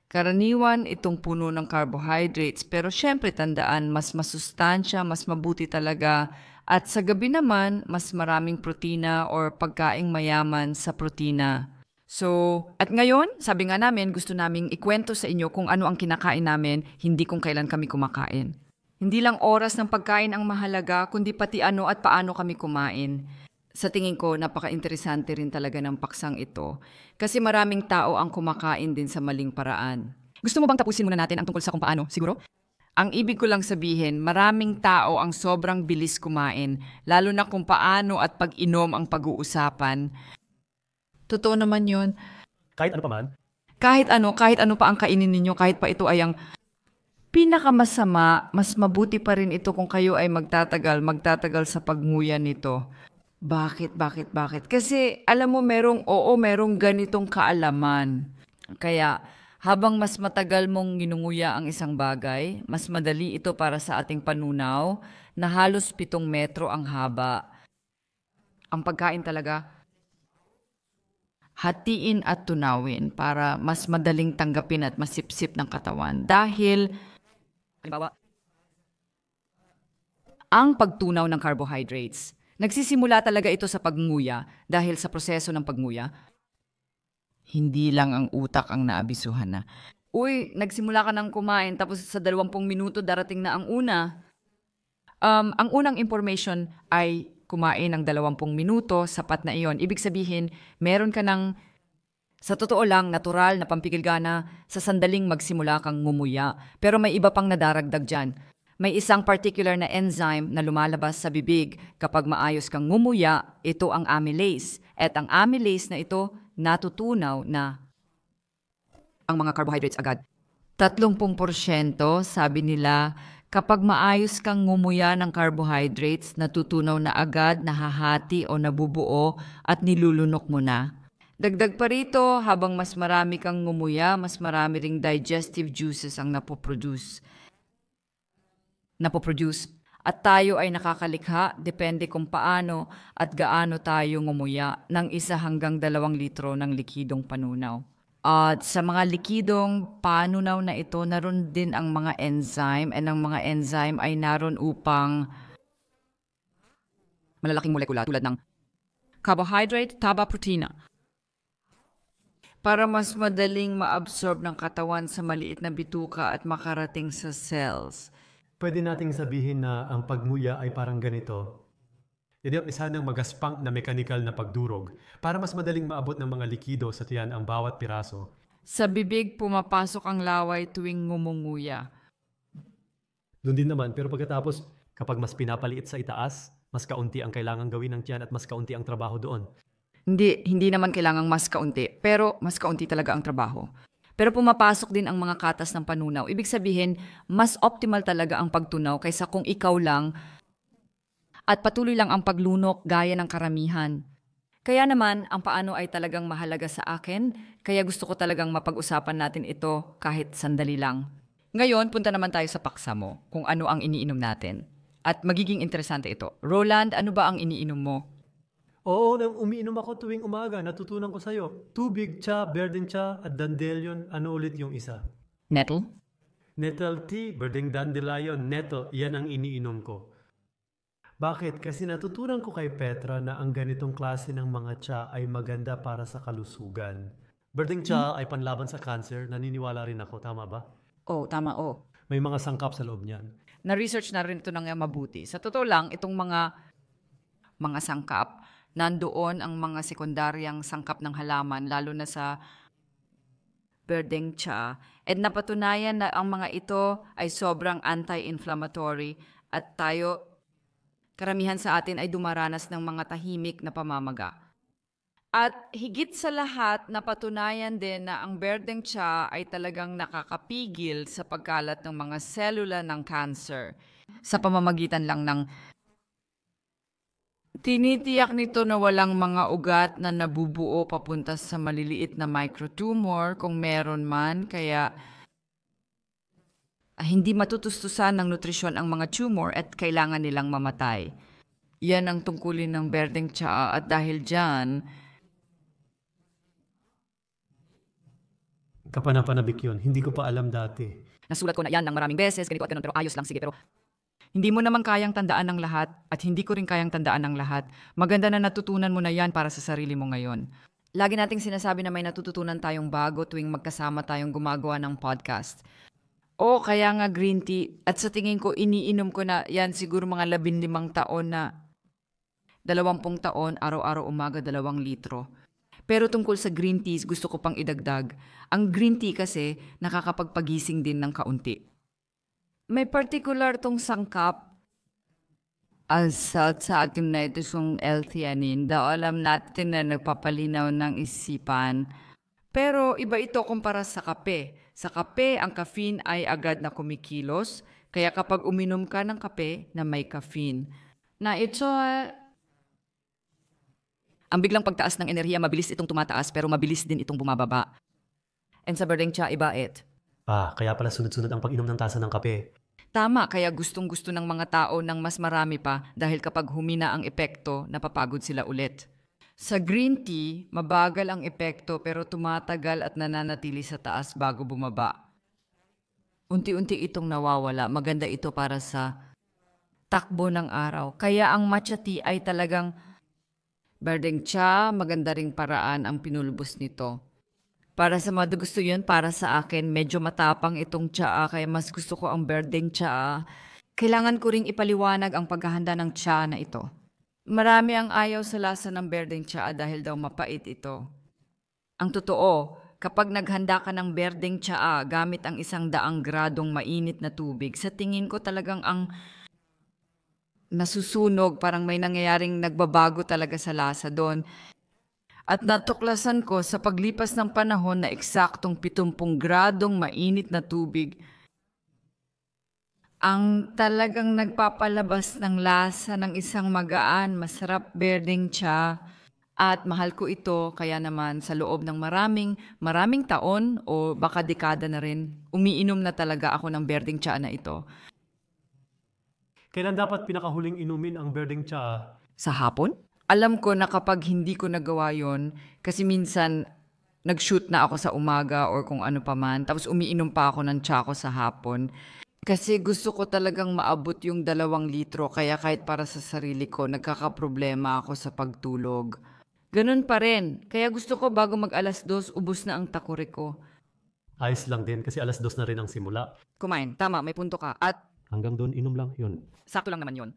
Karaniwan itong puno ng carbohydrates pero syempre tandaan, mas masustansya, mas mabuti talaga. At sa gabi naman, mas maraming protina or pagkaing mayaman sa protina. So, at ngayon, sabi nga namin, gusto naming ikwento sa inyo kung ano ang kinakain namin, hindi kung kailan kami kumakain. Hindi lang oras ng pagkain ang mahalaga, kundi pati ano at paano kami kumain. Sa tingin ko, napaka-interesante rin talaga ng paksang ito kasi maraming tao ang kumakain din sa maling paraan. Gusto mo bang tapusin muna natin ang tungkol sa kung paano, siguro? Ang ibig ko lang sabihin, maraming tao ang sobrang bilis kumain, lalo na kung paano at pag-inom ang pag-uusapan. Totoo naman yun. Kahit ano pa man, Kahit ano pa ang kainin ninyo, kahit pa ito ay ang Pinakamasama, mas mabuti pa rin ito kung kayo ay magtatagal sa pagnguya nito. Bakit? Kasi alam mo merong ganitong kaalaman. Kaya habang mas matagal mong ginunguya ang isang bagay, mas madali ito para sa ating panunaw na halos 7 metro ang haba. ang pagkain talaga. Hatiin at tunawin para mas madaling tanggapin at masipsip ng katawan. Dahil Halimbawa, ang pagtunaw ng carbohydrates. Nagsisimula talaga ito sa pagnguya dahil sa proseso ng pagnguya. hindi lang ang utak ang naabisuhan na. Uy, nagsimula ka ng kumain tapos sa 20 minuto darating na ang una. Ang unang information ay kumain ng 20 minuto, sapat na iyon. Ibig sabihin, meron ka ng, sa totoo lang, natural na pampigilgana sa sandaling magsimula kang ngumuya. Pero may iba pang nadaragdag dyan. May isang particular na enzyme na lumalabas sa bibig kapag maayos kang ngumuya, ito ang amylase. At ang amylase na ito, natutunaw na ang mga carbohydrates agad. 30% sabi nila, kapag maayos kang ngumuya ng carbohydrates, natutunaw na agad, nahahati o nabubuo at nilulunok mo na. Dagdag pa rito, habang mas marami kang ngumuya, mas marami ring digestive juices ang napoproduce. At tayo ay nakakalikha, depende kung paano at gaano tayo ngumuya ng 1 hanggang 2 litro ng likidong panunaw. At sa mga likidong panunaw na ito, naroon din ang mga enzyme and ang mga enzyme ay naroon upang Malalaking molekula tulad ng carbohydrate, taba, protina. para mas madaling maabsorb ng katawan sa maliit na bituka at makarating sa cells. pwede nating sabihin na ang pagmuya ay parang ganito. Yan ang isa ng magaspang na mekanikal na pagdurog para mas madaling maabot ng mga likido sa tiyan ang bawat piraso. Sa bibig pumapasok ang laway tuwing ngumunguya. Doon din naman, pero pagkatapos, kapag mas pinapaliit sa itaas, mas kaunti ang kailangang gawin ng tiyan at mas kaunti ang trabaho doon. Hindi naman kailangang mas kaunti, pero mas kaunti talaga ang trabaho. Pero pumapasok din ang mga katas ng panunaw. Ibig sabihin, mas optimal talaga ang pagtunaw kaysa kung ikaw lang at patuloy lang ang paglunok gaya ng karamihan. Kaya naman, ang paano ay talagang mahalaga sa akin, kaya gusto ko talagang mapag-usapan natin ito kahit sandali lang. Ngayon, punta naman tayo sa paksa mo, kung ano ang iniinom natin. At magiging interesante ito. Roland, ano ba ang iniinom mo? Oo, nang umiinom ako tuwing umaga, natutunan ko sa'yo. Tubig, tsa, berdeng tsa, at dandelion, ano ulit yung isa? Nettle? Nettle tea, berdeng dandelion, nettle, yan ang iniinom ko. Bakit? Kasi natutunan ko kay Petra na ang ganitong klase ng mga tsa ay maganda para sa kalusugan. Berdeng tsa ay panlaban sa cancer, naniniwala rin ako, tama ba? Oh, tama, oh. May mga sangkap sa loob niyan. Na-research na rin ito ng mabuti. Sa totoo lang, itong mga sangkap, nandoon ang mga sekundaryang sangkap ng halaman, lalo na sa berdeng tsa. At napatunayan na ang mga ito ay sobrang anti-inflammatory at tayo Karamihan sa atin ay dumaranas ng mga tahimik na pamamaga. At higit sa lahat, napatunayan din na ang berdeng tsa ay talagang nakakapigil sa pagkalat ng mga selula ng cancer sa pamamagitan lang ng tinitiyak nito na walang mga ugat na nabubuo papunta sa maliliit na microtumor kung meron man, kaya hindi matutustusan ng nutrisyon ang mga tumor at kailangan nilang mamatay. Yan ang tungkulin ng berdeng tsa at dahil dyan, Kapanapanabik yun. Hindi ko pa alam dati. nasulat ko na yan ng maraming beses, ganito at ganun, pero ayos lang, sige. Pero hindi mo naman kayang tandaan ng lahat at hindi ko rin kayang tandaan ng lahat. Maganda na natutunan mo na yan para sa sarili mo ngayon. Lagi nating sinasabi na may natututunan tayong bago tuwing magkasama tayong gumagawa ng podcast. O kaya nga green tea, at sa tingin ko iniinom ko na yan siguro mga 15 taon na 20 taon, araw-araw umaga 2 litro. Pero tungkol sa green teas, gusto ko pang idagdag. Ang green tea kasi nakakapagpagising din ng kaunti. May particular tong sangkap sa atin na ito yung L-theanine. Alam natin na nagpapalinaw ng isipan. Pero iba ito kumpara sa kape. Sa kape, ang caffeine ay agad na kumikilos. Kaya kapag uminom ka ng kape na may caffeine, na ito ang biglang pagtaas ng enerhiya, mabilis itong tumataas pero mabilis din itong bumababa. And sa berdeng tsa, iba it. Kaya pala sunod-sunod ang pag-inom ng tasa ng kape. Tama, kaya gustong-gusto ng mga tao ng mas marami pa dahil kapag humina ang epekto, napapagod sila ulit. Sa green tea, mabagal ang epekto pero tumatagal at nananatili sa taas bago bumaba. Unti-unti itong nawawala. Maganda ito para sa takbo ng araw. Kaya ang matcha tea ay talagang berdeng tsa, maganda ring paraan ang pinulbos nito. Para sa mga gusto yun, para sa akin, medyo matapang itong tsa, kaya mas gusto ko ang berdeng tsa. Kailangan ko ring ipaliwanag ang paghahanda ng tsa na ito. Marami ang ayaw sa lasa ng berdeng tsa dahil daw mapait ito. Ang totoo, kapag naghanda ka ng berdeng tsa gamit ang 100 gradong mainit na tubig, sa tingin ko talagang ang nasusunog, parang may nangyayaring nagbabago talaga sa lasa doon. At natuklasan ko sa paglipas ng panahon na eksaktong 70 gradong mainit na tubig ang talagang nagpapalabas ng lasa ng isang magaan, masarap berdeng tsa. At mahal ko ito, kaya naman sa loob ng maraming taon o baka dekada na rin, umiinom na talaga ako ng berdeng tsa na ito. Kailan dapat pinakahuling inumin ang berdeng tsa? Sa hapon? Alam ko na kapag hindi ko nagawa yon, kasi minsan nag-shoot na ako sa umaga or kung ano pa man, tapos umiinom pa ako ng tsa ko sa hapon. Kasi gusto ko talagang maabot yung 2 litro, kaya kahit para sa sarili ko, nagkakaproblema ako sa pagtulog. Ganun pa rin, kaya gusto ko bago mag 2:00, ubos na ang takore ko. Ayos lang din kasi 2:00 na rin ang simula. Kumain, tama, may punto ka. At Hanggang doon, inom lang yun. sakto lang naman yon.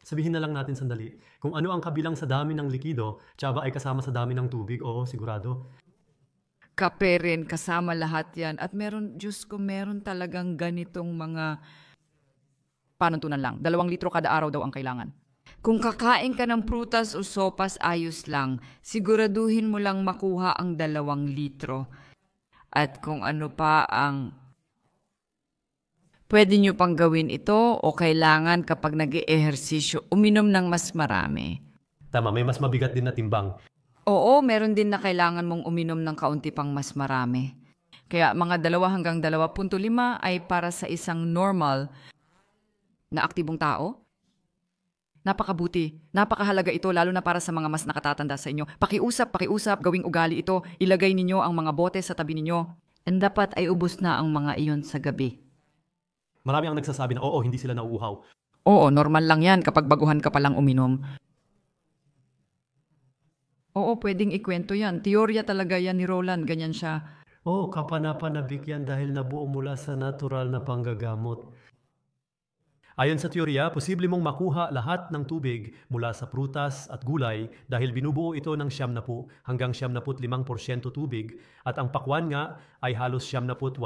Sabihin na lang natin sandali, kung ano ang kabilang sa dami ng likido, tsaba ay kasama sa dami ng tubig, oo, sigurado. Kape rin, kasama lahat yan. At meron, Diyos ko, meron talagang ganitong mga panuntunan lang. 2 litro kada araw daw ang kailangan. Kung kakain ka ng prutas o sopas, ayos lang. Siguraduhin mo lang makuha ang 2 litro. At kung ano pa ang pwede nyo pang gawin ito o kailangan kapag nag-eehersisyo, uminom ng mas marami. Tama, may mas mabigat din na timbang. Oo, meron din na kailangan mong uminom ng kaunti pang mas marami. Kaya mga 2 hanggang 2.5 ay para sa isang normal na aktibong tao. Napakabuti. Napakahalaga ito lalo na para sa mga mas nakatatanda sa inyo. Pakiusap, gawing ugali ito. Ilagay ninyo ang mga bote sa tabi ninyo. And dapat ay ubos na ang mga iyon sa gabi. Marami ang nagsasabi na oo, hindi sila nauuhaw. Oo, normal lang yan kapag baguhan ka palang uminom. Oo, pwedeng ikwento yan. Teorya talaga yan ni Roland, ganyan siya. Oo, kapanapanabik yan dahil nabuo mula sa natural na panggagamot. Ayon sa teorya, posible mong makuha lahat ng tubig mula sa prutas at gulay dahil binubuo ito ng 70 hanggang 75% tubig at ang pakwan nga ay halos 78%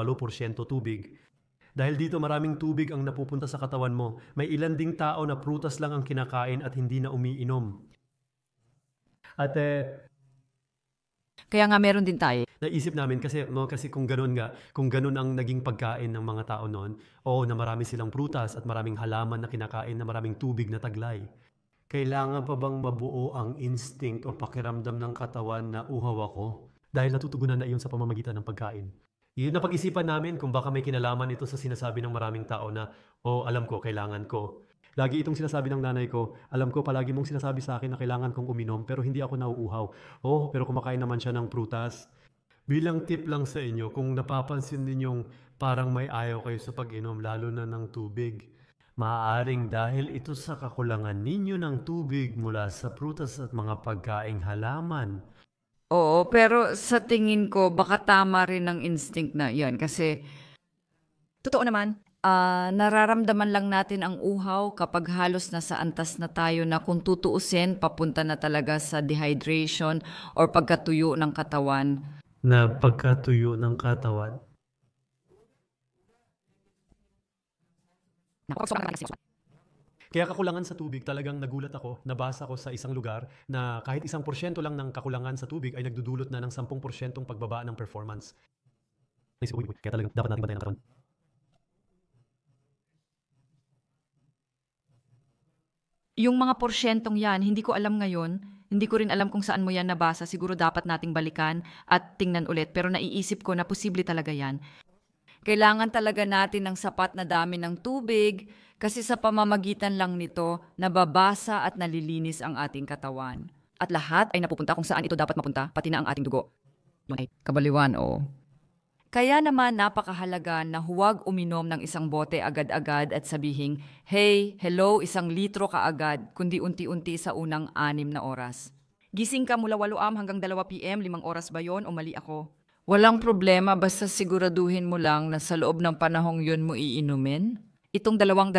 tubig. Dahil dito maraming tubig ang napupunta sa katawan mo. May ilan ding tao na prutas lang ang kinakain at hindi na umiinom. At Kaya nga meron din tayo. naisip namin kasi kung ganun ang naging pagkain ng mga tao noon, na marami silang prutas at maraming halaman na kinakain na maraming tubig na taglay. Kailangan pa bang mabuo ang instinct o pakiramdam ng katawan na uhaw ako? Dahil natutugunan na iyon sa pamamagitan ng pagkain. Yun na pag-isipan namin kung baka may kinalaman ito sa sinasabi ng maraming tao na, alam ko, kailangan ko. Lagi itong sinasabi ng nanay ko, alam ko palagi mong sinasabi sa akin na kailangan kong uminom pero hindi ako nauuhaw. Pero kumakain naman siya ng prutas. Bilang tip lang sa inyo, kung napapansin ninyong parang may ayaw kayo sa pag-inom lalo na ng tubig, maaaring dahil ito sa kakulangan ninyo ng tubig mula sa prutas at mga pagkaing halaman. Oo, pero sa tingin ko, baka tama rin ang instinct na yan. Kasi Totoo naman. nararamdaman lang natin ang uhaw kapag halos nasa antas na tayo na kung tutuusin, papunta na talaga sa dehydration or pagkatuyo ng katawan. Na pagkatuyo ng katawan. Kaya kakulangan sa tubig, talagang nagulat ako, nabasa ko sa isang lugar na kahit 1% lang ng kakulangan sa tubig ay nagdudulot na ng 10% pagbaba ng performance. Kaya talagang dapat natin bantayan ang katawan. Yung mga porsyentong yan, hindi ko alam ngayon. Hindi ko rin alam kung saan mo yan nabasa. Siguro dapat nating balikan at tingnan ulit. Pero naiisip ko na posible talaga yan. Kailangan talaga natin ng sapat na dami ng tubig kasi sa pamamagitan lang nito, nababasa at nalilinis ang ating katawan. At lahat ay napupunta kung saan ito dapat mapunta, pati na ang ating dugo. Yun ay Kabaliwan, oo. Kaya naman napakahalaga na huwag uminom ng isang bote agad-agad at sabihing, hey, hello, 1 litro kaagad, kundi unti-unti sa unang 6 na oras. gising ka mula 8 am hanggang 2 PM, 5 oras ba yon o mali ako? Walang problema basta siguraduhin mo lang na sa loob ng panahong yun mo iinumin. Itong 2.2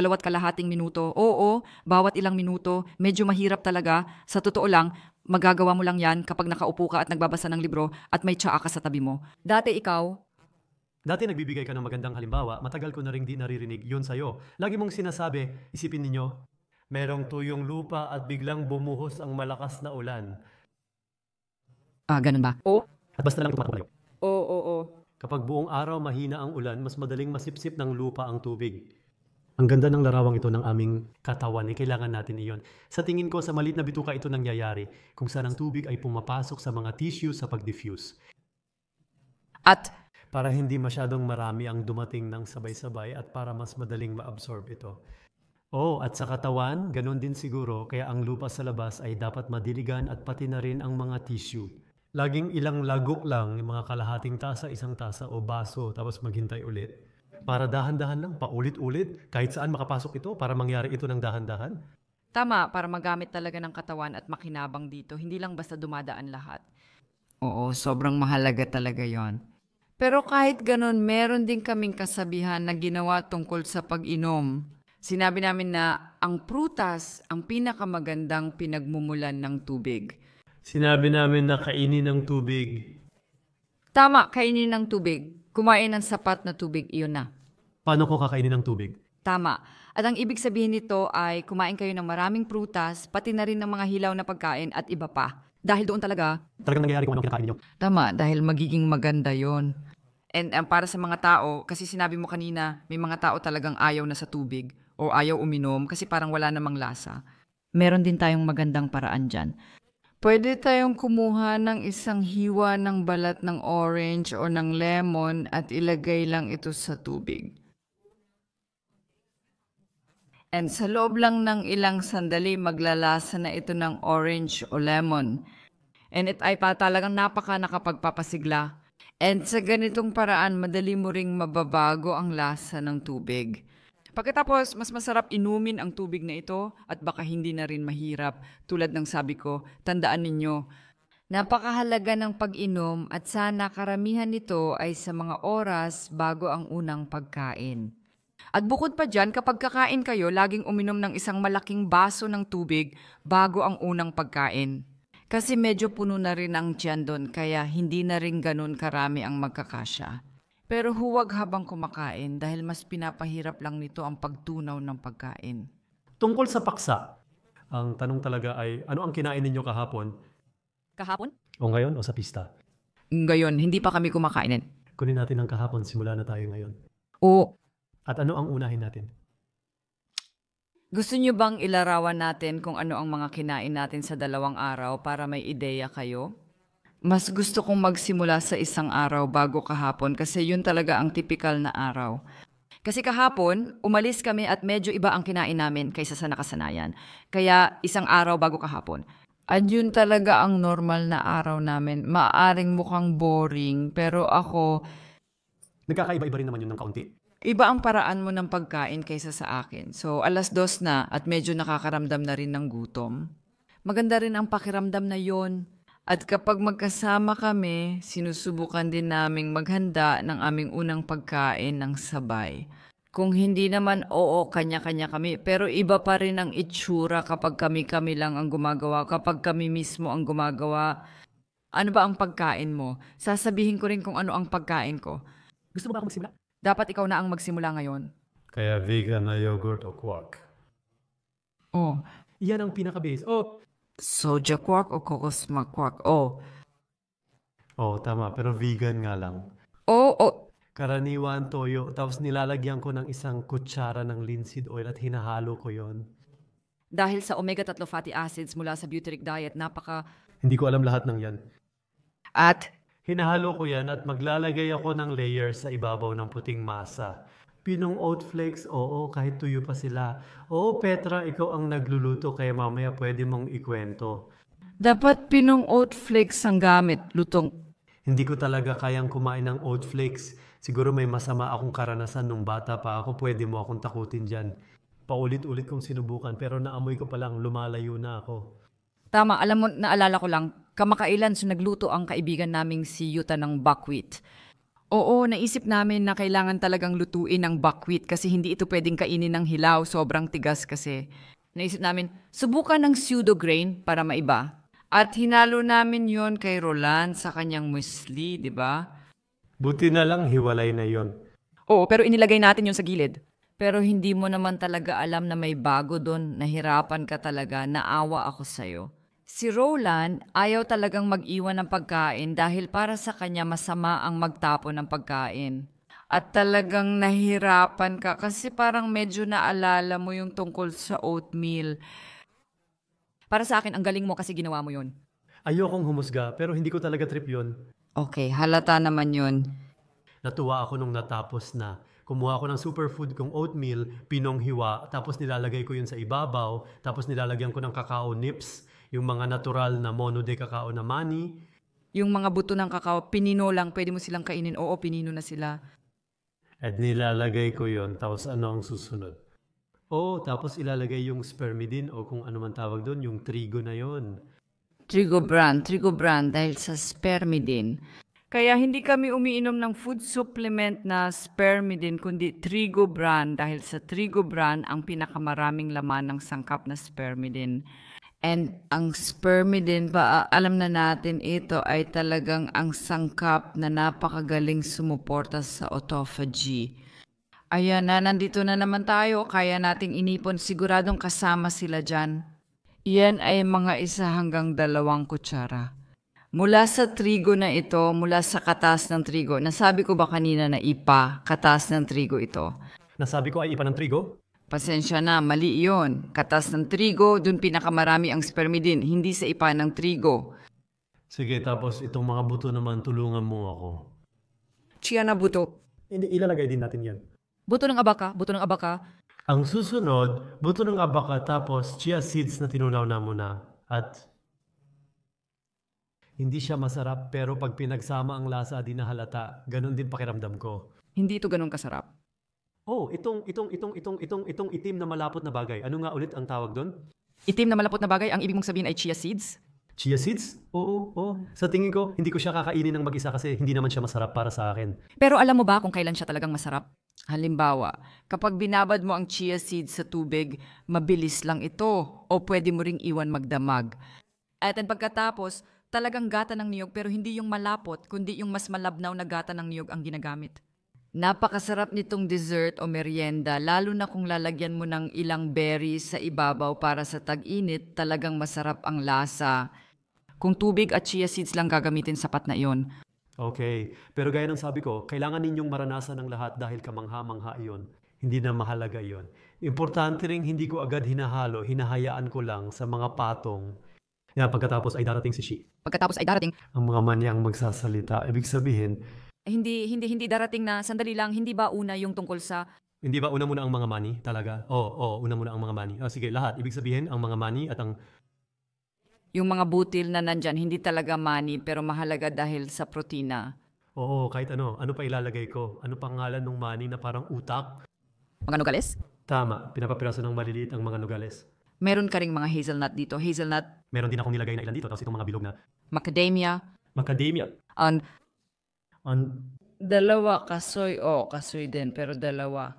minuto, oo, bawat ilang minuto, medyo mahirap talaga. Sa totoo lang, magagawa mo lang yan kapag nakaupo ka at nagbabasa ng libro at may tsaa ka sa tabi mo. Dati ikaw, Dati nagbibigay ka ng magandang halimbawa, matagal ko na rin di naririnig yun sa'yo. Lagi mong sinasabi, isipin ninyo, merong tuyong lupa at biglang bumuhos ang malakas na ulan. ganun ba? At basta lang tumatakbo kayo. Oo. Kapag buong araw mahina ang ulan, mas madaling masipsip ng lupa ang tubig. Ang ganda ng larawang ito ng aming katawan, kailangan natin iyon. Sa tingin ko, sa maliit na bituka ito nangyayari kung saan ang tubig ay pumapasok sa mga tissue sa pag-diffuse. At Para hindi masyadong marami ang dumating ng sabay-sabay at para mas madaling ma-absorb ito. At sa katawan, ganun din siguro, kaya ang lupa sa labas ay dapat madiligan at pati na rin ang mga tissue. Laging ilang lagok lang, yung mga kalahating tasa, 1 tasa o baso, tapos maghintay ulit. Para dahan-dahan lang, paulit-ulit, kahit saan makapasok ito, para mangyari ito ng dahan-dahan. tama, para magamit talaga ng katawan at makinabang dito, hindi lang basta dumadaan lahat. Oo, sobrang mahalaga talaga yon. Pero kahit ganun, meron din kaming kasabihan na ginawa tungkol sa pag-inom. Sinabi namin na ang prutas ang pinakamagandang pinagmumulan ng tubig. Sinabi namin na kainin ng tubig. Tama, kainin ng tubig. Kumain ng sapat na tubig, iyon na. Paano ko kakainin ng tubig? Tama. At ang ibig sabihin nito ay kumain kayo ng maraming prutas, pati na rin ng mga hilaw na pagkain at iba pa. Dahil doon talaga, Talagang nangyayari kung anong kinakain niyo. Tama, dahil magiging maganda yon. and para sa mga tao, kasi sinabi mo kanina, may mga tao talagang ayaw na sa tubig o ayaw uminom kasi parang wala namang lasa. Meron din tayong magandang paraan dyan. Pwede tayong kumuha ng isang hiwa ng balat ng orange o ng lemon at ilagay lang ito sa tubig. And sa loob lang ng ilang sandali, maglalasa na ito ng orange o lemon. And ay talagang napaka nakapagpapasigla. And sa ganitong paraan, madali mo ring mababago ang lasa ng tubig. Pagkatapos, mas masarap inumin ang tubig na ito at baka hindi na rin mahirap. Tulad ng sabi ko, tandaan ninyo, Napakahalaga ng pag-inom at sana karamihan nito ay sa mga oras bago ang unang pagkain. at bukod pa dyan, kapag kakain kayo, laging uminom ng isang malaking baso ng tubig bago ang unang pagkain. Kasi medyo puno na rin ang tiyan doon kaya hindi na rin ganun karami ang magkakasya. Pero huwag habang kumakain dahil mas pinapahirap lang nito ang pagtunaw ng pagkain. Tungkol sa paksa, ang tanong talaga ay ano ang kinain ninyo kahapon? Kahapon? O ngayon o sa pista? Ngayon, hindi pa kami kumakainin. Kunin natin ang kahapon, simula na tayo ngayon. O, At ano ang unahin natin? gusto nyo bang ilarawan natin kung ano ang mga kinain natin sa 2 araw para may ideya kayo? Mas gusto kong magsimula sa 1 araw bago kahapon kasi yun talaga ang typical na araw. Kasi kahapon, umalis kami at medyo iba ang kinain namin kaysa sa nakasanayan. Kaya 1 araw bago kahapon. At yun talaga ang normal na araw namin. Maaring mukhang boring, pero ako, Nagkakaiba-iba rin naman yun ng kaunti. iba ang paraan mo ng pagkain kaysa sa akin. So, 2:00 na at medyo nakakaramdam na rin ng gutom. Maganda rin ang pakiramdam na yon. At kapag magkasama kami, sinusubukan din naming maghanda ng aming unang pagkain ng sabay. Kung hindi naman, oo, kanya-kanya kami. Pero iba pa rin ang itsura kapag kami-kami lang ang gumagawa, kapag kami mismo ang gumagawa. Ano ba ang pagkain mo? Sasabihin ko rin kung ano ang pagkain ko. Gusto mo ba akong magsimula? Dapat ikaw na ang magsimula ngayon. Kaya vegan na yogurt o quark? Oh, Yan ang pinaka-base. soja quark o kokosma quark? Oh, Tama. Pero vegan nga lang. oh. Karaniwan toyo, tapos nilalagyan ko ng 1 kutsara ng linseed oil at hinahalo ko yon. Dahil sa omega-3 fatty acids mula sa butyric diet, Hindi ko alam lahat ng yan. At Hinahalo ko yan at maglalagay ako ng layers sa ibabaw ng puting masa. Pinong oat flakes, oo, kahit tuyo pa sila. Oo, Petra, ikaw ang nagluluto kaya mamaya pwede mong ikwento. dapat pinong oat flakes ang gamit, lutong. Hindi ko talaga kayang kumain ng oat flakes. Siguro may masama akong karanasan nung bata pa ako, pwede mo akong takutin dyan. Paulit-ulit kong sinubukan pero naamoy ko palang lumalayo na ako. Tama, alam mo, naalala ko lang, kamakailan nagluto ang kaibigan naming si Yuta ng buckwheat. Oo, naisip namin na kailangan talagang lutuin ang buckwheat kasi hindi ito pwedeng kainin ng hilaw, sobrang tigas kasi. Naisip namin, subukan ng pseudo grain para maiba. At hinalo namin yon kay Roland sa kanyang muesli, di ba? Buti na lang hiwalay na yon. Oo, pero inilagay natin yon sa gilid. Pero hindi mo naman talaga alam na may bago doon, nahirapan ka talaga, naawa ako sa'yo. Si Roland ayaw talagang mag-iwan ng pagkain dahil para sa kanya masama ang magtapon ng pagkain. At talagang nahirapan ka kasi parang medyo naalala mo yung tungkol sa oatmeal. Para sa akin, ang galing mo kasi ginawa mo yun. Ayokong humusga pero hindi ko talaga trip yon. Okay, halata naman yun. Natuwa ako nung natapos na. Kumuha ako ng superfood kong oatmeal, pinong hiwa, tapos nilalagay ko yun sa ibabaw, tapos nilalagyan ko ng cacao nips, yung mga natural na mono de cacao na mani. Yung mga buto ng kakao, pinino lang, pwede mo silang kainin. Oo, pinino na sila. At nilalagay ko yun, tapos ano ang susunod? Tapos ilalagay yung spermidine o kung ano man tawag doon, yung trigo na yon. Trigo bran dahil sa spermidine. Kaya hindi kami umiinom ng food supplement na spermidine kundi trigo bran dahil sa trigo bran ang pinakamaraming laman ng sangkap na spermidine. And ang spermidine, alam na natin ito ay talagang ang sangkap na napakagaling sumuporta sa autophagy. Ayan na, nandito na naman tayo. Kaya nating inipon. Siguradong kasama sila dyan. Yan ay mga 1 hanggang 2 kutsara. Mula sa trigo na ito, mula sa katas ng trigo. Nasabi ko ba kanina na katas ng trigo ito? Nasabi ko ay ipa ng trigo? Pasensya na, mali yun. Katas ng trigo, dun pinakamarami ang spermidine, hindi sa ipa ng trigo. Sige, tapos itong mga buto naman, tulungan mo ako. Chia na buto. Hindi, ilalagay din natin yan. Buto ng abaka. Ang susunod, buto ng abaka tapos chia seeds na tinunaw na muna. At hindi siya masarap pero pag pinagsama ang lasa di na halata. Ganon din pakiramdam ko. Hindi ito ganun kasarap. Itong itim na malapot na bagay. Ano nga ulit ang tawag doon? Itim na malapot na bagay, ang ibig mong sabihin ay chia seeds? Chia seeds? Oo. Sa tingin ko, hindi ko siya kakainin ng mag-isa kasi hindi naman siya masarap para sa akin. Pero alam mo ba kung kailan siya talagang masarap? Halimbawa, kapag binabad mo ang chia seeds sa tubig, mabilis lang ito o pwede mo ring iwan magdamag. At pagkatapos, talagang gata ng niyog pero hindi yung malapot, kundi yung mas malabnaw na gata ng niyog ang ginagamit. Napakasarap nitong dessert o merienda, lalo na kung lalagyan mo ng ilang berries sa ibabaw para sa tag-init, talagang masarap ang lasa. Kung tubig at chia seeds lang gagamitin, sapat na iyon. Okay, pero gaya ng sabi ko, kailangan ninyong maranasan ng lahat dahil kamangha-mangha iyon. Hindi na mahalaga iyon. Importante ring hindi ko agad hinahalo, hinahayaan ko lang sa mga patong. Yan, pagkatapos ay darating si Shi. Pagkatapos ay darating, Ang mga manyang magsasalita. Ibig sabihin, hindi darating na sandali lang, hindi ba una yung tungkol sa hindi ba una muna ang mga money talaga? Oo, una muna ang mga money. Sige, lahat. Ibig sabihin, ang mga money at ang... Yung mga butil na nandyan, hindi talaga mani pero mahalaga dahil sa protina. Oo, kahit ano. Ano pa ilalagay ko? Ano pangalan ng money na parang utak? mga nogales? Tama, pinapapiraso ng maliliit ang mga nogales. Meron ka ring mga hazelnut dito. Hazelnut, Meron din akong nilagay na ilan dito, tapos itong mga bilog na macadamia, macadamia. and Dalawa, kasoy. Kasoy din, pero dalawa.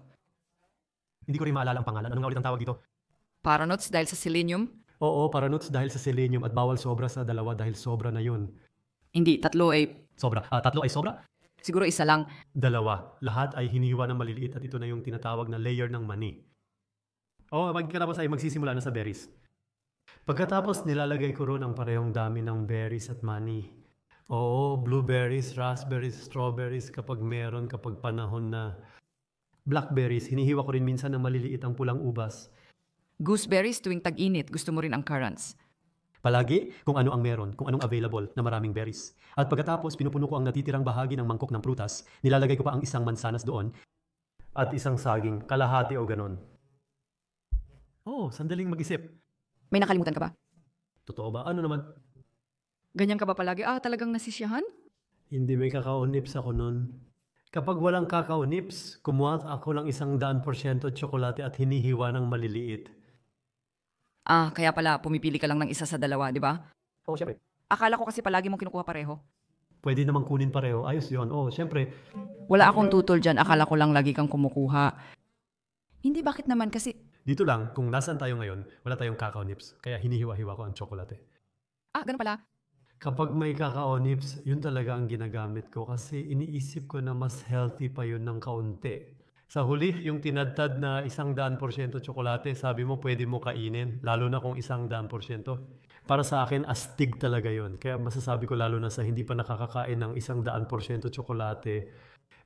Hindi ko rin maalala ang pangalan. Ano nga ulit ang tawag dito? paranuts dahil sa selenium. Oo, paranuts dahil sa selenium at bawal sobra sa dalawa dahil sobra na yun. Hindi, tatlo ay, Sobra. Tatlo ay sobra? siguro isa lang. Dalawa. Lahat ay hinihiwa ng maliliit at ito na yung tinatawag na layer ng mani. Oo, pagkatapos ay magsisimula na sa berries. Pagkatapos nilalagay ko ron ang parehong dami ng berries at mani. Oo, blueberries, raspberries, strawberries kapag meron, kapag panahon na. Blackberries, hinihiwa ko rin minsan ng maliliit ang pulang ubas. Gooseberries tuwing tag-init. Gusto mo rin ang currants. Palagi kung ano ang meron, kung anong available na maraming berries. At pagkatapos, pinupuno ko ang natitirang bahagi ng mangkok ng prutas, nilalagay ko pa ang isang mansanas doon at isang saging, kalahati o ganon. Oh, sandaling mag-isip. May nakalimutan ka ba? Totoo ba? Ano naman? Ganyan ka ba palagi? Talagang nasisiyahan? Hindi may kakao nips ako nun. Kapag walang kakao nips, kumuha ako ng 100% tsokolate at hinihiwa ng maliliit. Kaya pala pumipili ka lang ng isa sa dalawa, di ba? Oh, syempre. Akala ko kasi palagi mong kinukuha pareho. Pwede namang kunin pareho. Ayos yun. Oh, syempre. Wala akong tutol dyan. Akala ko lang lagi kang kumukuha. Hindi, bakit naman? Kasi, Dito lang, kung nasan tayo ngayon, wala tayong kakao nips. Kaya hinihiwa-hiwa ko ang tsokolate. ganun pala. Kapag may kakao nips, yun talaga ang ginagamit ko kasi iniisip ko na mas healthy pa yun ng kaunti. Sa huli, yung tinadtad na 100% tsokolate, sabi mo pwede mo kainin, lalo na kung 100%. Para sa akin, astig talaga yun. Kaya masasabi ko lalo na sa hindi pa nakakakain ng 100% tsokolate.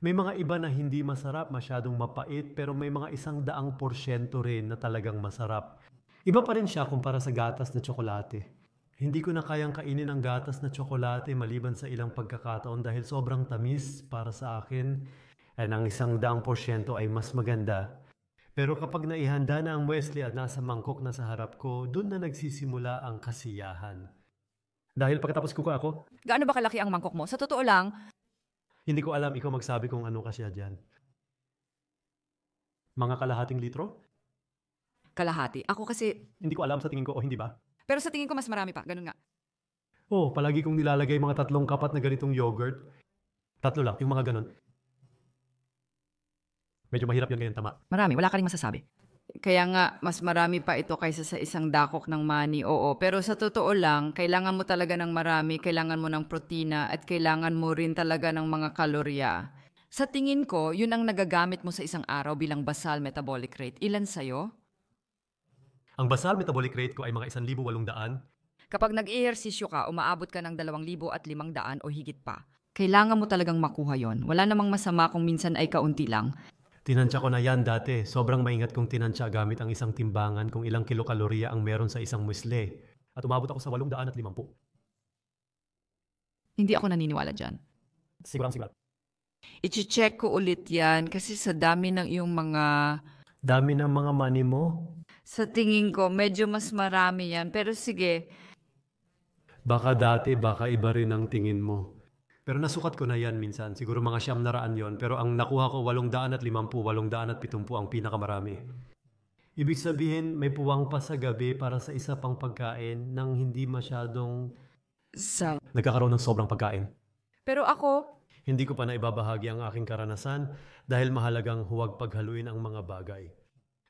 May mga iba na hindi masarap, masyadong mapait, pero may mga 100% rin na talagang masarap. Iba pa rin siya kumpara sa gatas na tsokolate. Hindi ko na kayang kainin ang gatas na tsokolate maliban sa ilang pagkakataon dahil sobrang tamis para sa akin. At ang 100% ay mas maganda. Pero kapag naihanda na ang Wesley at nasa mangkok na sa harap ko, doon na nagsisimula ang kasiyahan. Dahil pagkatapos kuka ako, Gaano ba kalaki ang mangkok mo? Sa totoo lang, hindi ko alam, ikaw magsabi kung ano kasya dyan. Mga kalahating litro? kalahati. Ako kasi, Hindi ko alam sa tingin ko o hindi ba? pero sa tingin ko mas marami pa. Ganun nga. Oh, palagi kong nilalagay mga 3 kapat na ganitong yogurt. 3 lang, yung mga ganon. Medyo mahirap yun ngayon, tama. Marami. Wala ka rin masasabi. Kaya nga, mas marami pa ito kaysa sa isang dakok ng mani, oo. Pero sa totoo lang, kailangan mo talaga ng marami, kailangan mo ng protina, at kailangan mo rin talaga ng mga kalorya. Sa tingin ko, yun ang nagagamit mo sa isang araw bilang basal metabolic rate. Ilan sa'yo? Ang basal metabolic rate ko ay mga 1,800. Kapag nag-ehersisyo ka, umaabot ka ng 2,500 o higit pa. Kailangan mo talagang makuha yon. Wala namang masama kung minsan ay kaunti lang. Tinansya ko na yan dati. Sobrang maingat kong tinansya gamit ang isang timbangan kung ilang kilokalorya ang meron sa isang muesli. At umabot ako sa 850. Hindi ako naniniwala dyan. Sigurang sigurado. I-check ko ulit yan kasi sa dami ng iyong mga... Dami ng mga money mo. Sa tingin ko, medyo mas marami yan. Pero sige, Baka dati, baka iba rin ang tingin mo. Pero nasukat ko na yan minsan. Siguro mga 900 yon. Pero ang nakuha ko 850, 870 ang pinakamarami. Ibig sabihin, may puwang pa sa gabi para sa isa pang pagkain nang hindi masyadong sa... nagkakaroon ng sobrang pagkain. Pero ako, Hindi ko pa na ibabahagi ang aking karanasan dahil mahalagang huwag paghaluin ang mga bagay.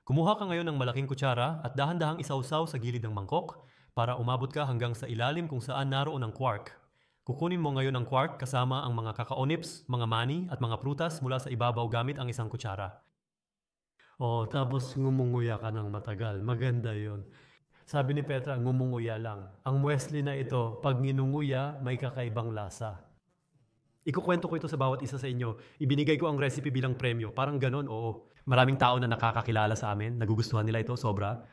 Kumuha ka ngayon ng malaking kutsara at dahan-dahang isawsaw sa gilid ng mangkok para umabot ka hanggang sa ilalim kung saan naroon ang quark. Kukunin mo ngayon ang quark kasama ang mga kakaonips, mga mani at mga prutas mula sa ibabaw gamit ang isang kutsara. Tapos ngumunguya ka ng matagal. Maganda yon. Sabi ni Petra, ngumunguya lang. Ang muesli na ito, pag nginunguya, may kakaibang lasa. Ikukwento ko ito sa bawat isa sa inyo. Ibinigay ko ang recipe bilang premyo. Parang ganon, oo. Maraming tao na nakakakilala sa amin. Nagugustuhan nila ito, sobra.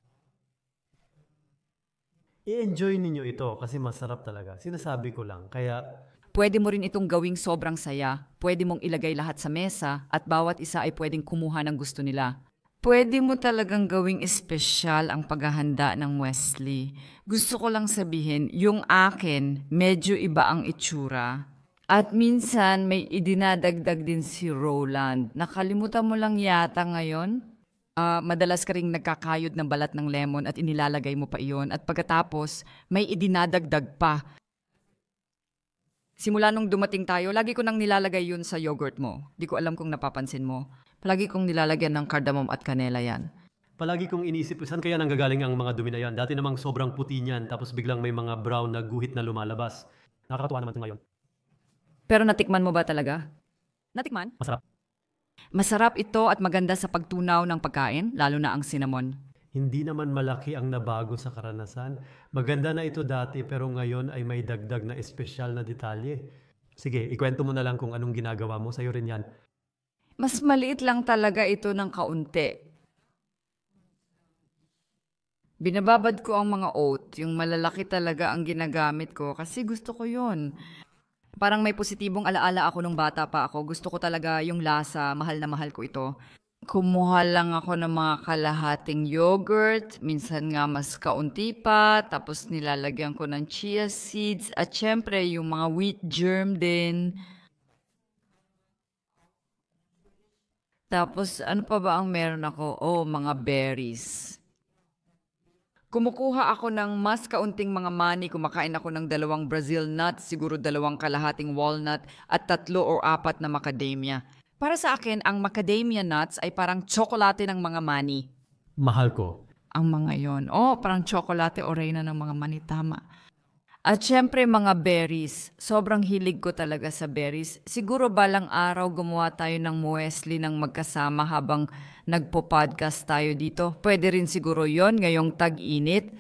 I-enjoy ninyo ito kasi masarap talaga. Sinasabi ko lang. Kaya Pwede mo rin itong gawing sobrang saya. Pwede mong ilagay lahat sa mesa at bawat isa ay pwedeng kumuha ng gusto nila. Pwede mo talagang gawing espesyal ang paghahanda ng Wesley. Gusto ko lang sabihin, yung akin, medyo iba ang itsura. At minsan may idinadagdag din si Roland. Nakalimutan mo lang yata ngayon? Madalas ka ring nagkakayod ng balat ng lemon at inilalagay mo pa iyon at pagkatapos may idinadagdag pa. Simula nung dumating tayo, lagi ko nang nilalagay yun sa yogurt mo. Di ko alam kung napapansin mo. Palagi kong nilalagyan ng cardamom at kanela yan. palagi kong iniisip, saan kaya nanggagaling ang mga dumi na yan? Dati namang sobrang puti niyan, tapos biglang may mga brown na guhit na lumalabas. Nakakatuwa naman ito ngayon. Pero natikman mo ba talaga? Natikman? Masarap. Masarap ito at maganda sa pagtunaw ng pagkain, lalo na ang cinnamon. Hindi naman malaki ang nabago sa karanasan. Maganda na ito dati pero ngayon ay may dagdag na espesyal na detalye. Sige, ikwento mo na lang kung anong ginagawa mo. Sa'yo rin yan. Mas maliit lang talaga ito ng kaunti. Binababad ko ang mga oat, yung malalaki talaga ang ginagamit ko kasi gusto ko yun. Parang may positibong alaala ako nung bata pa ako. Gusto ko talaga yung lasa, mahal na mahal ko ito. Kumuha lang ako ng mga kalahating yogurt, minsan nga mas kaunti pa, tapos nilalagyan ko ng chia seeds at syempre yung mga wheat germ din. Tapos ano pa ba ang meron ako? Mga berries. Kumukuha ako ng mas kaunting mga mani, kumakain ako ng 2 Brazil nuts, siguro 2 kalahating walnut at 3 o 4 na macadamia. Para sa akin, ang macadamia nuts ay parang tsokolate ng mga mani. Mahal ko. Ang mga yon. Parang tsokolate o reyna ng mga mani, tama. At syempre mga berries. Sobrang hilig ko talaga sa berries. Siguro balang araw gumawa tayo ng muesli ng magkasama habang nagpo-podcast tayo dito. Pwede rin siguro yon ngayong tag-init.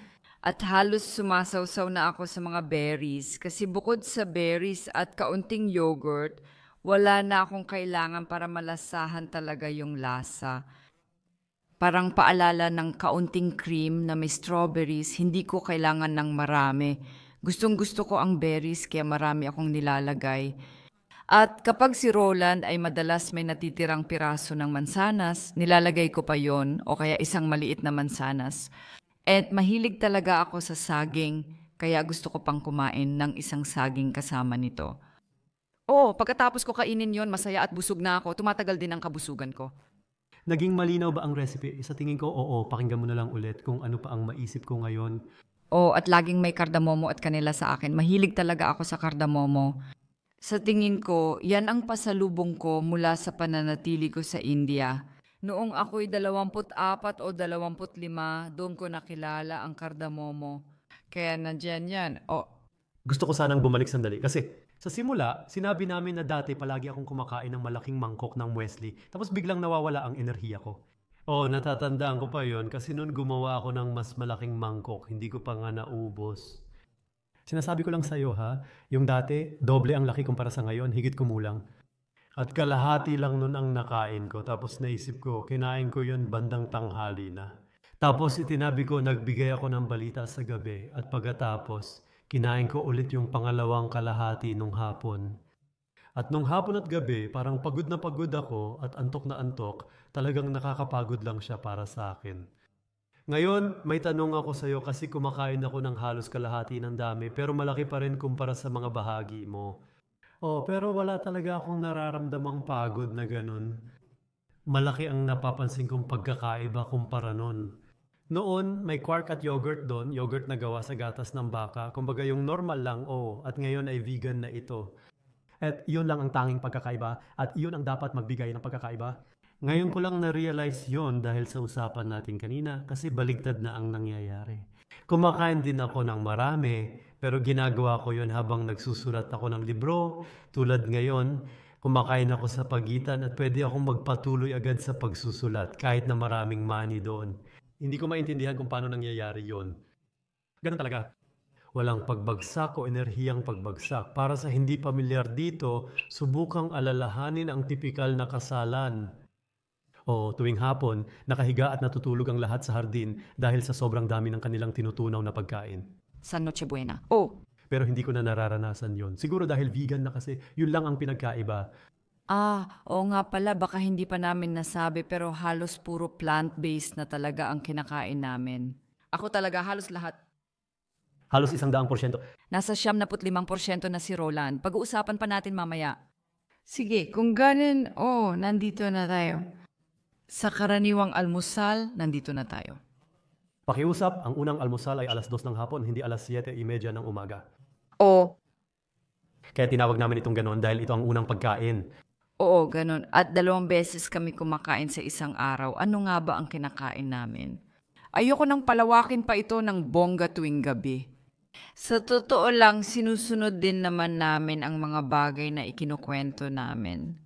At halos sumasawsaw na ako sa mga berries. Kasi bukod sa berries at kaunting yogurt, wala na akong kailangan para malasahan talaga yung lasa. Parang paalala ng kaunting cream na may strawberries, hindi ko kailangan ng marami. Gustong-gusto ko ang berries kaya marami akong nilalagay. At kapag si Roland ay madalas may natitirang piraso ng mansanas, nilalagay ko pa yon o kaya isang maliit na mansanas. At mahilig talaga ako sa saging, kaya gusto ko pang kumain ng isang saging kasama nito. Pagkatapos ko kainin yon, masaya at busog na ako. Tumatagal din ang kabusugan ko. Naging malinaw ba ang recipe? Sa tingin ko, oo. Pakinggan mo na lang ulit kung ano pa ang maisip ko ngayon. At laging may kardamomo at kanela sa akin. Mahilig talaga ako sa kardamomo. Sa tingin ko, yan ang pasalubong ko mula sa pananatili ko sa India. Noong ako'y 24 o 25, doon ko nakilala ang kardamomo. Kaya nandyan yan. Gusto ko sanang bumalik sandali kasi sa simula, sinabi namin na dati palagi akong kumakain ng malaking mangkok ng muesli tapos biglang nawawala ang enerhiya ko. Natatandaan ko pa yon kasi noon gumawa ako ng mas malaking mangkok, hindi ko pa nga naubos. Sinasabi ko lang sa'yo ha, yung dati, doble ang laki kumpara sa ngayon, higit kumulang. At kalahati lang noon ang nakain ko, tapos naisip ko, kinain ko yon bandang tanghali na. Tapos itinabi ko, nagbigay ako ng balita sa gabi at pagkatapos, kinain ko ulit yung pangalawang kalahati nung hapon. At nung hapon at gabi, parang pagod na pagod ako at antok na antok, talagang nakakapagod lang siya para sa akin. Ngayon, may tanong ako sa iyo kasi kumakain ako ng halos kalahati ng dami pero malaki pa rin kumpara sa mga bahagi mo. Pero wala talaga akong nararamdamang pagod na ganun. Malaki ang napapansin kong pagkakaiba kumpara nun. Noon, may quark at yogurt doon, yogurt na gawa sa gatas ng baka. Kumbaga yung normal lang, at ngayon ay vegan na ito. At yun lang ang tanging pagkakaiba at yun ang dapat magbigay ng pagkakaiba. Ngayon ko lang na-realize yun dahil sa usapan natin kanina kasi baligtad na ang nangyayari. Kumakain din ako ng marami Pero ginagawa ko yun habang nagsusulat ako ng libro. Tulad ngayon, kumakain ako sa pagitan at pwede akong magpatuloy agad sa pagsusulat kahit na maraming money doon. Hindi ko maintindihan kung paano nangyayari yon. Ganun talaga. Walang pagbagsak o enerhiyang pagbagsak. Para sa hindi pamilyar dito, subukang alalahanin ang tipikal na kasalan. O tuwing hapon, nakahiga at natutulog ang lahat sa hardin dahil sa sobrang dami ng kanilang tinutunaw na pagkain. Sa Noche Buena. Oh, Pero hindi ko na nararanasan yon. Siguro dahil vegan na kasi, yun lang ang pinagkaiba. oo nga pala, baka hindi pa namin nasabi pero halos puro plant-based na talaga ang kinakain namin. Ako talaga halos lahat. Halos 100%. Nasa 75% na si Roland. Pag-uusapan pa natin mamaya. Sige, kung ganun, nandito na tayo. Sa karaniwang almusal, nandito na tayo. Pakiusap, ang unang almusal ay alas 2 ng hapon, hindi alas 7:30 ng umaga. Kaya tinawag namin itong ganon dahil ito ang unang pagkain. Oo, ganun. At 2 beses kami kumakain sa isang araw. Ano nga ba ang kinakain namin? Ayoko nang palawakin pa ito ng bongga tuwing gabi. Sa totoo lang, sinusunod din naman namin ang mga bagay na ikinukwento namin.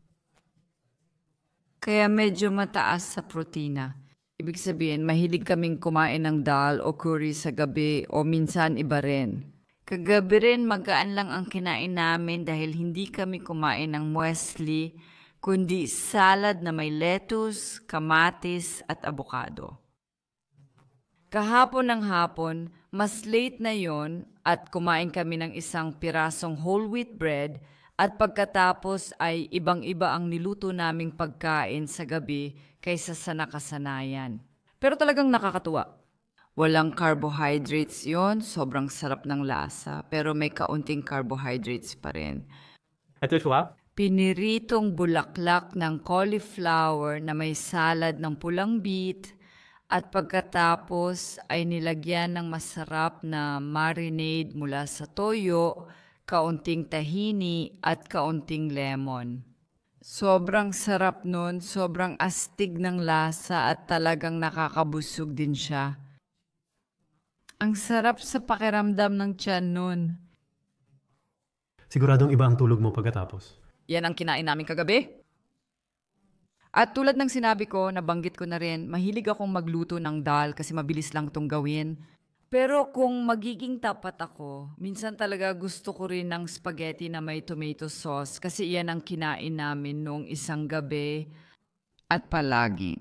Kaya medyo mataas sa protina. Ibig sabihin, mahilig kaming kumain ng dal o curry sa gabi o minsan iba rin. Kagabi rin magaan lang ang kinain namin dahil hindi kami kumain ng muesli, kundi salad na may lettuce, kamatis at abokado. Kahapon ng hapon, mas late na yon at kumain kami ng isang pirasong whole wheat bread at pagkatapos ay ibang-iba ang niluto naming pagkain sa gabi kaysa sa nakasanayan. Pero talagang nakakatuwa. Walang carbohydrates yon, sobrang sarap ng lasa, pero may kaunting carbohydrates pa rin. Ito siya? Piniritong bulaklak ng cauliflower na may salad ng pulang beet at pagkatapos ay nilagyan ng masarap na marinade mula sa toyo, kaunting tahini at kaunting lemon. Sobrang sarap nun, sobrang astig ng lasa at talagang nakakabusog din siya. Ang sarap sa pakiramdam ng tiyan nun. Siguradong iba ang tulog mo pagkatapos. Yan ang kinain namin kagabi. At tulad ng sinabi ko, nabanggit ko na rin, mahilig akong magluto ng dal kasi mabilis lang itong gawin. Pero kung magiging tapat ako, minsan talaga gusto ko rin ng spaghetti na may tomato sauce kasi iyan ang kinain namin noong isang gabi at palagi.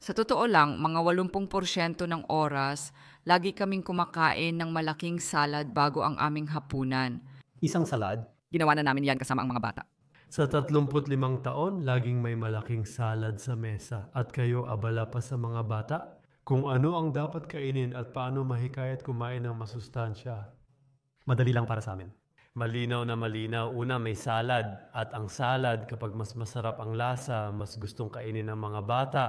Sa totoo lang, mga 80% ng oras, lagi kaming kumakain ng malaking salad bago ang aming hapunan. Isang salad? Ginawa na namin yan kasama ang mga bata. Sa 35 taon, laging may malaking salad sa mesa at kayo abala pa sa mga bata? Kung ano ang dapat kainin at paano mahikayat kumain ng masustansya. Madali lang para sa amin. Malinaw na malinaw. Una, may salad. At ang salad, kapag mas masarap ang lasa, mas gustong kainin ng mga bata.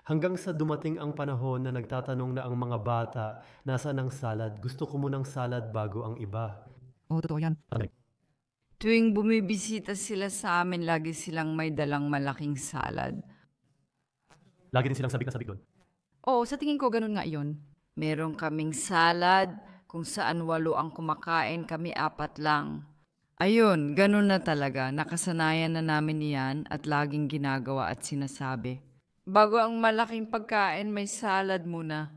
Hanggang sa dumating ang panahon na nagtatanong na ang mga bata, nasaan ang salad? Gusto ko munang salad bago ang iba. Totoo yan. Tuwing bumibisita sila sa amin, lagi silang may dalang malaking salad. Lagi din silang sabik na sabik doon. Sa tingin ko ganun nga yun. Meron kaming salad, kung saan 8 ang kumakain, kami 4 lang. Ayun, ganun na talaga. Nakasanayan na namin yan at laging ginagawa at sinasabi. Bago ang malaking pagkain, may salad muna.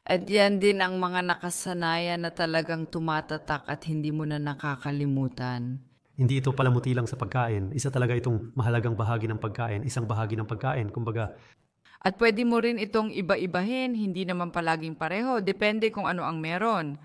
At yan din ang mga nakasanayan na talagang tumatatak at hindi mo na nakakalimutan. Hindi ito palamuti lang sa pagkain. Isa talaga itong mahalagang bahagi ng pagkain. Isang bahagi ng pagkain. Kumbaga, At pwede mo rin itong iba-ibahin, hindi naman palaging pareho, depende kung ano ang meron.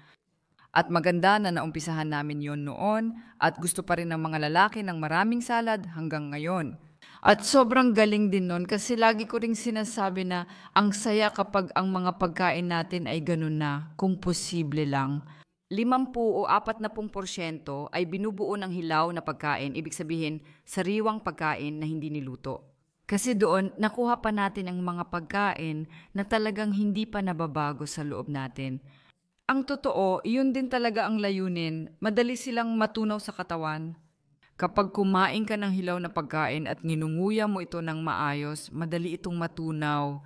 At maganda na naumpisahan namin yon noon at gusto pa rin ng mga lalaki ng maraming salad hanggang ngayon. At sobrang galing din nun kasi lagi ko ring sinasabi na ang saya kapag ang mga pagkain natin ay ganun na, kung posible lang. 50 o 40% ay binubuo ng hilaw na pagkain, ibig sabihin sariwang pagkain na hindi niluto. Kasi doon, nakuha pa natin ang mga pagkain na talagang hindi pa nababago sa loob natin. Ang totoo, iyon din talaga ang layunin. Madali silang matunaw sa katawan. Kapag kumain ka ng hilaw na pagkain at nginunguya mo ito ng maayos, madali itong matunaw.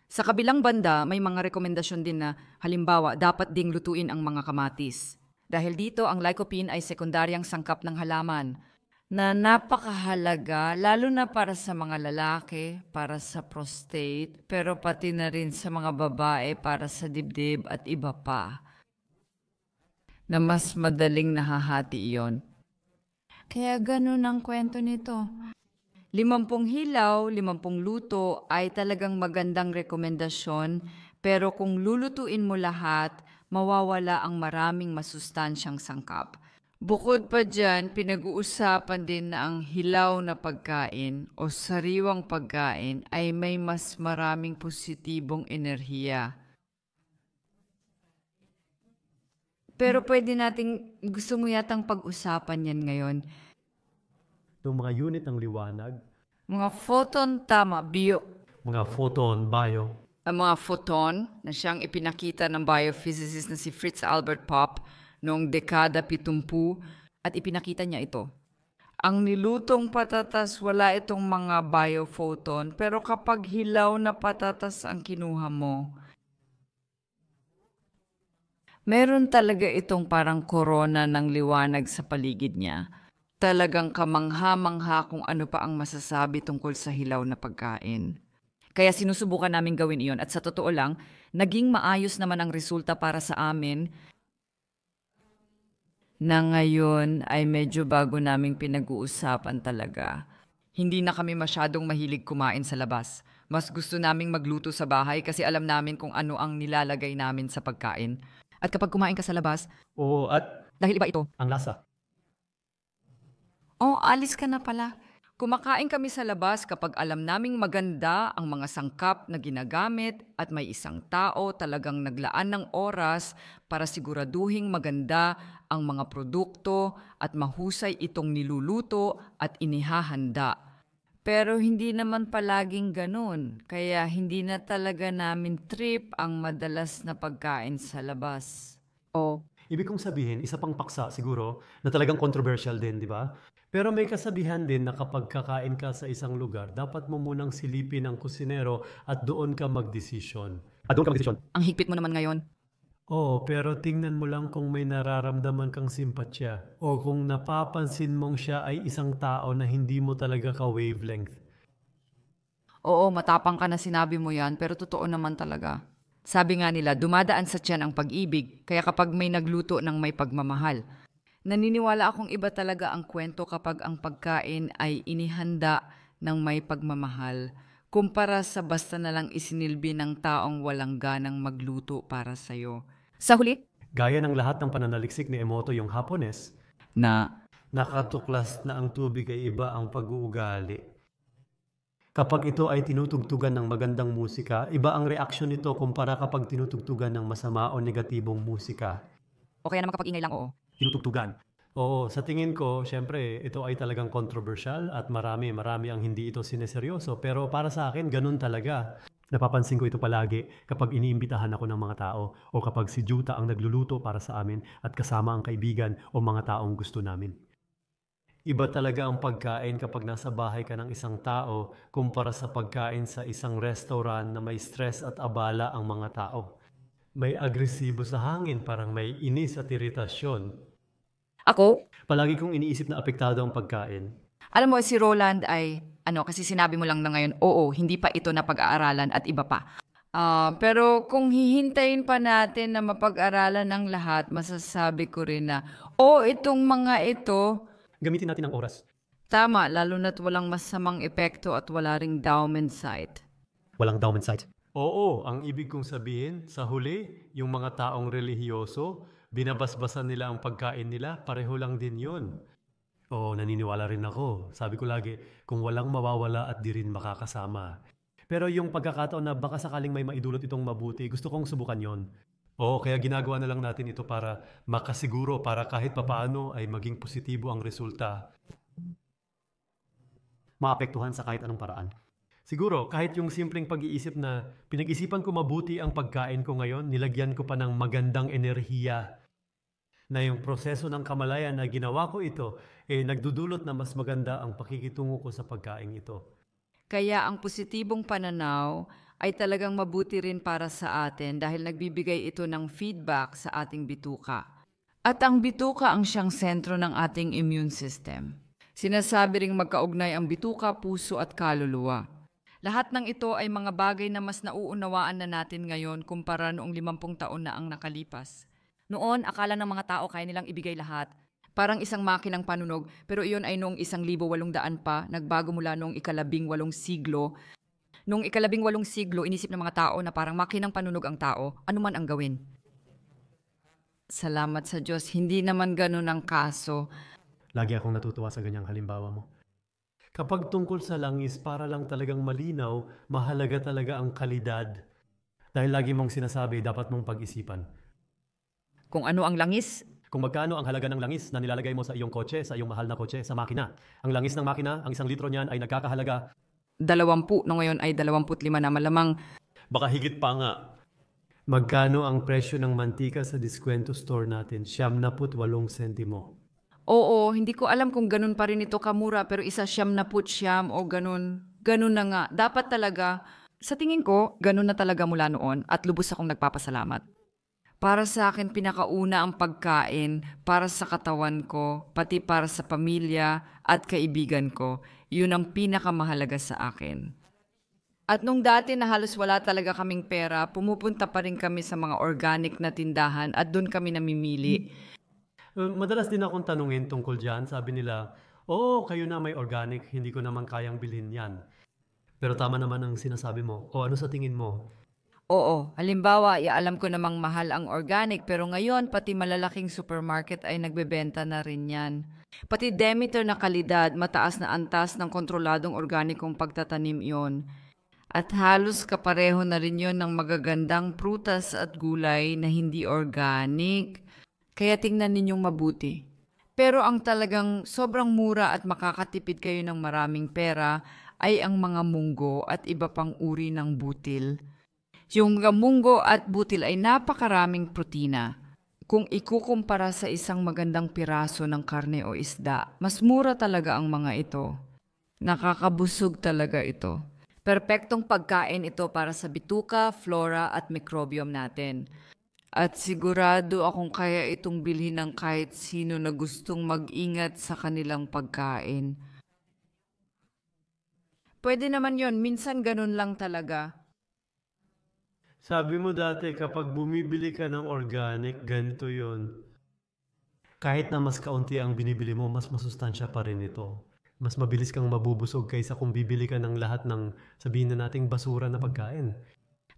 Sa kabilang banda, may mga rekomendasyon din na halimbawa, dapat ding lutuin ang mga kamatis. Dahil dito, ang lycopene ay sekundaryang sangkap ng halaman. Na napakahalaga, lalo na para sa mga lalaki, para sa prostate, pero pati na rin sa mga babae para sa dibdib at iba pa, na mas madaling nahahati iyon. Kaya ganun ang kwento nito. 50 hilaw, 50 luto ay talagang magandang rekomendasyon, pero kung lulutuin mo lahat, mawawala ang maraming masustansyang sangkap. Bukod pa dyan, pinag-uusapan din na ang hilaw na pagkain o sariwang pagkain ay may mas maraming positibong enerhiya. Pero pwede nating, gusto mo yatang pag-usapan yan ngayon. Itong mga unit ng liwanag, Mga photon, tama, mga photon, bio, Ang mga photon na siyang ipinakita ng biophysicist na si Fritz Albert Popp noong dekada 70 at ipinakita niya ito. Ang nilutong patatas, wala itong mga biophoton, pero kapag hilaw na patatas ang kinuha mo, meron talaga itong parang korona ng liwanag sa paligid niya. Talagang kamangha-mangha kung ano pa ang masasabi tungkol sa hilaw na pagkain. Kaya sinusubukan namin gawin iyon at sa totoo lang, naging maayos naman ang resulta para sa amin Na ngayon ay medyo bago naming pinag-uusapan talaga. Hindi na kami masyadong mahilig kumain sa labas. Mas gusto naming magluto sa bahay kasi alam namin kung ano ang nilalagay namin sa pagkain. At kapag kumain ka sa labas, o at dahil iba ito, ang lasa. Oh, alis ka na pala. kumakain kami sa labas kapag alam naming maganda ang mga sangkap na ginagamit at may isang tao talagang naglaan ng oras para siguraduhing maganda ang mga produkto at mahusay itong niluluto at inihahanda. Pero hindi naman palaging ganun, kaya hindi na talaga namin trip ang madalas na pagkain sa labas. O, Ibig kong sabihin, isa pang paksa siguro na talagang controversial din, di ba? Pero may kasabihan din na kapag kakain ka sa isang lugar, dapat mo munang silipin ang kusinero at doon ka magdesisyon. ang higpit mo naman ngayon. Oo, pero tingnan mo lang kung may nararamdaman kang simpatya o kung napapansin mong siya ay isang tao na hindi mo talaga ka-wavelength. Oo, matapang ka na sinabi mo yan, pero totoo naman talaga. Sabi nga nila, dumadaan sa tiyan ang pag-ibig, kaya kapag may nagluto ng may pagmamahal. Naniniwala akong iba talaga ang kwento kapag ang pagkain ay inihanda ng may pagmamahal, kumpara sa basta na lang isinilbi ng taong walang ganang magluto para sa'yo. Sa huli, Gaya ng lahat ng pananaliksik ni Emoto yung Hapones, na nakatuklas na ang tubig ay iba ang pag-uugali. Kapag ito ay tinutugtugan ng magandang musika, iba ang reaksyon nito kumpara kapag tinutugtugan ng masama o negatibong musika. o kaya naman kapag ingay lang, oo. Tinutugtugan. Oo, sa tingin ko, syempre, ito ay talagang controversial at marami ang hindi ito sineseryoso. Pero para sa akin, ganun talaga. Napapansin ko ito palagi kapag iniimbitahan ako ng mga tao o kapag si Juta ang nagluluto para sa amin at kasama ang kaibigan o mga taong gusto namin. Iba talaga ang pagkain kapag nasa bahay ka ng isang tao kumpara sa pagkain sa isang restaurant na may stress at abala ang mga tao. May agresibo sa hangin, parang may inis at iritasyon. Ako, Palagi kong iniisip na apektado ang pagkain. alam mo, si Roland ay, kasi sinabi mo lang na ngayon, oo, hindi pa ito na pag-aaralan at iba pa. Pero kung hihintayin pa natin na mapag-aralan ng lahat, masasabi ko rin na, itong mga ito, Gamitin natin ang oras. tama, lalo na't walang masamang epekto at wala ring Daumen site. Walang down sight. Oo, ang ibig kong sabihin, sa huli, yung mga taong relihiyoso, binabasbasan nila ang pagkain nila, pareho lang din yun. Oo, naniniwala rin ako. Sabi ko lagi, kung walang mawawala at di rin makakasama. Pero yung pagkakataon na baka sakaling may maidulot itong mabuti, gusto kong subukan yon. Oo, kaya ginagawa na lang natin ito para makasiguro, para kahit papaano ay maging positibo ang resulta. Maapektuhan sa kahit anong paraan. Siguro, kahit yung simpleng pag-iisip na pinag-isipan ko mabuti ang pagkain ko ngayon, nilagyan ko pa ng magandang enerhiya na yung proseso ng kamalayan na ginawa ko ito, nagdudulot na mas maganda ang pakikitungo ko sa pagkain ito. Kaya ang positibong pananaw ay talagang mabuti rin para sa atin dahil nagbibigay ito ng feedback sa ating bituka. At ang bituka ang siyang sentro ng ating immune system. Sinasabi ring magkaugnay ang bituka, puso at kaluluwa. Lahat ng ito ay mga bagay na mas nauunawaan na natin ngayon kumpara noong 50 taon na ang nakalipas. Noon, akala ng mga tao kaya nilang ibigay lahat. Parang isang makinang panunog, pero iyon ay noong 1800 pa, nagbago mula noong 18 siglo. Noong 18 siglo, inisip ng mga tao na parang makinang panunog ang tao, anuman ang gawin. Salamat sa Diyos, hindi naman ganun ang kaso. Lagi akong natutuwa sa ganyang halimbawa mo. Kapag tungkol sa langis, para lang talagang malinaw, mahalaga talaga ang kalidad. Dahil lagi mong sinasabi, dapat mong pag-isipan. Kung ano ang langis, Kung magkano ang halaga ng langis na nilalagay mo sa iyong kotse, sa iyong mahal na kotse, sa makina. Ang langis ng makina, ang 1 litro niyan ay nagkakahalaga 20, no ngayon ay 25 na malamang. baka higit pa nga. Magkano ang presyo ng mantika sa diskwento store natin? 78 sentimo. Oo, hindi ko alam kung ganun pa rin ito kamura, pero isa 79 o ganun. Ganun na nga. Dapat talaga, sa tingin ko, ganun na talaga mula noon at lubos akong nagpapasalamat. Para sa akin, pinakauna ang pagkain, para sa katawan ko, pati para sa pamilya at kaibigan ko. Yun ang pinakamahalaga sa akin. At nung dati na halos wala talaga kaming pera, pumupunta pa rin kami sa mga organic na tindahan at doon kami namimili. Madalas din akong tanungin tungkol dyan. Sabi nila, kayo na may organic, hindi ko naman kayang bilhin yan. Pero tama naman ang sinasabi mo. O ano sa tingin mo? Oo, halimbawa, alam ko namang mahal ang organic pero ngayon pati malalaking supermarket ay nagbebenta na rin yan. Pati Demeter na kalidad, mataas na antas ng kontroladong organikong pagtatanim yon. At halos kapareho na rin yon ng magagandang prutas at gulay na hindi organic. Kaya tingnan ninyong mabuti. Pero ang talagang sobrang mura at makakatipid kayo ng maraming pera ay ang mga munggo at iba pang uri ng butil. Yung munggo at butil ay napakaraming protina. Kung ikukumpara sa isang magandang piraso ng karne o isda, mas mura talaga ang mga ito. Nakakabusog talaga ito. Perpektong pagkain ito para sa bituka, flora at microbiome natin. At sigurado akong kaya itong bilhin ng kahit sino na gustong mag-ingat sa kanilang pagkain. Pwede naman yon, minsan ganun lang talaga. Sabi mo dati, kapag bumibili ka ng organic, ganito yon. Kahit na mas kaunti ang binibili mo, mas masustansya pa rin ito. Mas mabilis kang mabubusog kaysa kung bibili ka ng lahat ng, sabihin na nating basura na pagkain.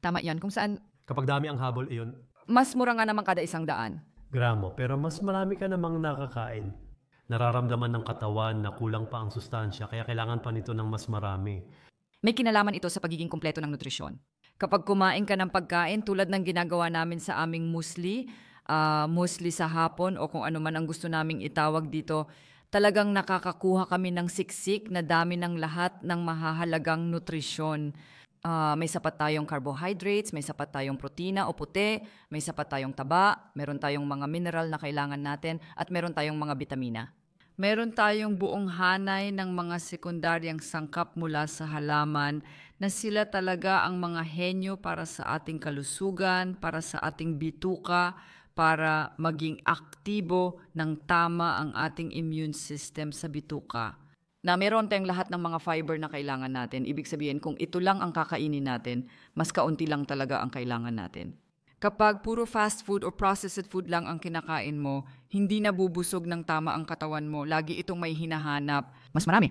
Tama yan, kung saan Kapag dami ang habol, iyon, mas mura nga naman kada 100. gramo. Pero mas marami ka namang nakakain. Nararamdaman ng katawan na kulang pa ang sustansya, kaya kailangan pa nito ng mas marami. May kinalaman ito sa pagiging kumpleto ng nutrisyon. Kapag kumain ka ng pagkain tulad ng ginagawa namin sa aming musli sa hapon o kung ano man ang gusto naming itawag dito, talagang nakakakuha kami ng siksik na dami ng lahat ng mahahalagang nutrisyon. May sapat tayong carbohydrates, may sapat tayong protina o puti, may sapat tayong taba, meron tayong mga mineral na kailangan natin at meron tayong mga bitamina. Meron tayong buong hanay ng mga sekundaryang sangkap mula sa halaman na sila talaga ang mga henyo para sa ating kalusugan, para sa ating bituka, para maging aktibo ng tama ang ating immune system sa bituka. Na meron tayong lahat ng mga fiber na kailangan natin. Ibig sabihin, kung ito lang ang kakainin natin, mas kaunti lang talaga ang kailangan natin. Kapag puro fast food o processed food lang ang kinakain mo, hindi nabubusog ng tama ang katawan mo. Lagi itong may hinahanap. Mas marami.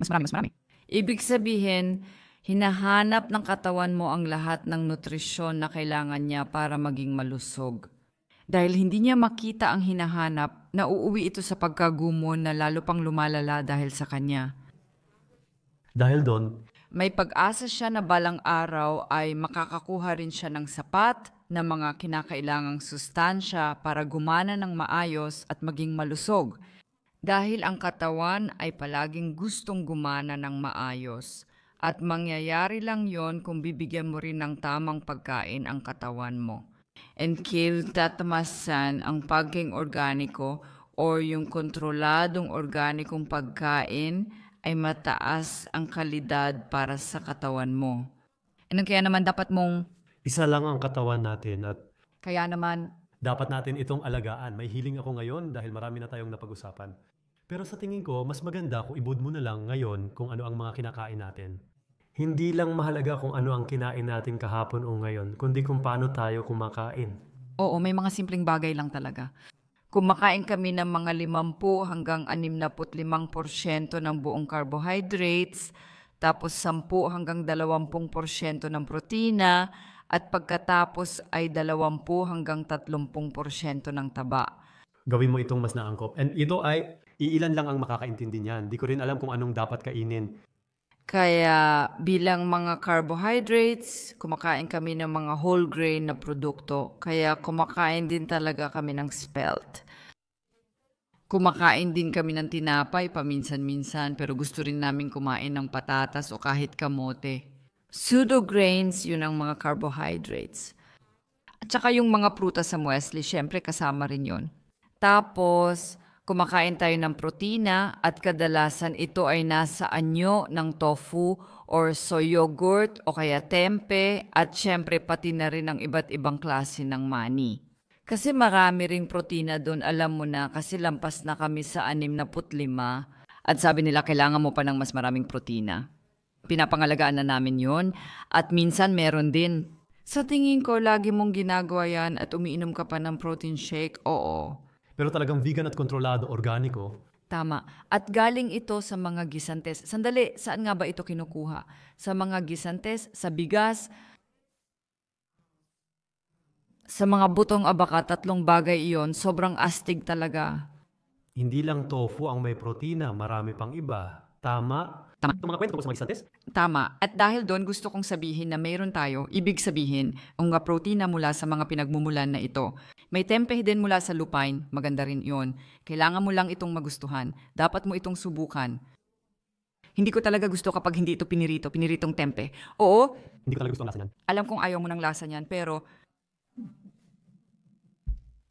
Ibig sabihin, hinahanap ng katawan mo ang lahat ng nutrisyon na kailangan niya para maging malusog. Dahil hindi niya makita ang hinahanap, nauuwi ito sa pagkagumon na lalo pang lumalala dahil sa kanya. Dahil doon, May pag-asa siya na balang araw ay makakakuha rin siya ng sapat na mga kinakailangang sustansya para gumana ng maayos at maging malusog. Dahil ang katawan ay palaging gustong gumana ng maayos. At mangyayari lang yon kung bibigyan mo rin ng tamang pagkain ang katawan mo. And tatamasan ang pagking organiko o yung kontroladong organikong pagkain ay mataas ang kalidad para sa katawan mo. Anong kaya naman dapat mong, Isa lang ang katawan natin at kaya naman, dapat natin itong alagaan. May healing ako ngayon dahil marami na tayong napag-usapan. Pero sa tingin ko, mas maganda kung ibud mo na lang ngayon kung ano ang mga kinakain natin. Hindi lang mahalaga kung ano ang kinain natin kahapon o ngayon, kundi kung paano tayo kumakain. oo, may mga simpleng bagay lang talaga. Kumakain kami ng mga 50 hanggang 65% ng buong carbohydrates, tapos 10 hanggang 20% ng protina, at pagkatapos ay 20 hanggang 30% ng taba. Gawin mo itong mas naangkop. And ito ay, iilan lang ang makakaintindi niyan. Di ko rin alam kung anong dapat kainin. Kaya bilang mga carbohydrates, kumakain kami ng mga whole grain na produkto. Kaya kumakain din talaga kami ng spelt. Kumakain din kami ng tinapay paminsan-minsan, pero gusto rin namin kumain ng patatas o kahit kamote. Pseudo grains, yun ang mga carbohydrates. At saka yung mga prutas sa muesli, syempre kasama rin yon. Tapos, kumakain tayo ng protina at kadalasan ito ay nasa anyo ng tofu or soy yogurt o kaya tempe at syempre pati na rin ang iba't ibang klase ng mani. Kasi marami ring protina doon, alam mo na, kasi lampas na kami sa 65 at sabi nila kailangan mo pa ng mas maraming protina. Pinapangalagaan na namin yon at minsan meron din. Sa tingin ko, lagi mong ginagawa yan at umiinom ka pa ng protein shake, oo. Pero talagang vegan at kontrolado, organiko. Tama. At galing ito sa mga gisantes. Sandali, saan nga ba ito kinukuha? Sa mga gisantes, sa bigas, sa mga butong abaka, 3 bagay iyon, sobrang astig talaga. Hindi lang tofu ang may protina, marami pang iba. Tama? Tama. Itong mga kwento tungkol sa mga gisantes? Tama. At dahil doon gusto kong sabihin na mayroon tayo, ibig sabihin, ang mga protina mula sa mga pinagmumulan na ito. May tempe din mula sa lupine, maganda rin yon. Kailangan mo lang itong magustuhan. Dapat mo itong subukan. Hindi ko talaga gusto kapag hindi ito piniritong tempe. Oo, Hindi ko talaga gusto ang lasa niyan. alam kong ayaw mo ng lasa niyan, pero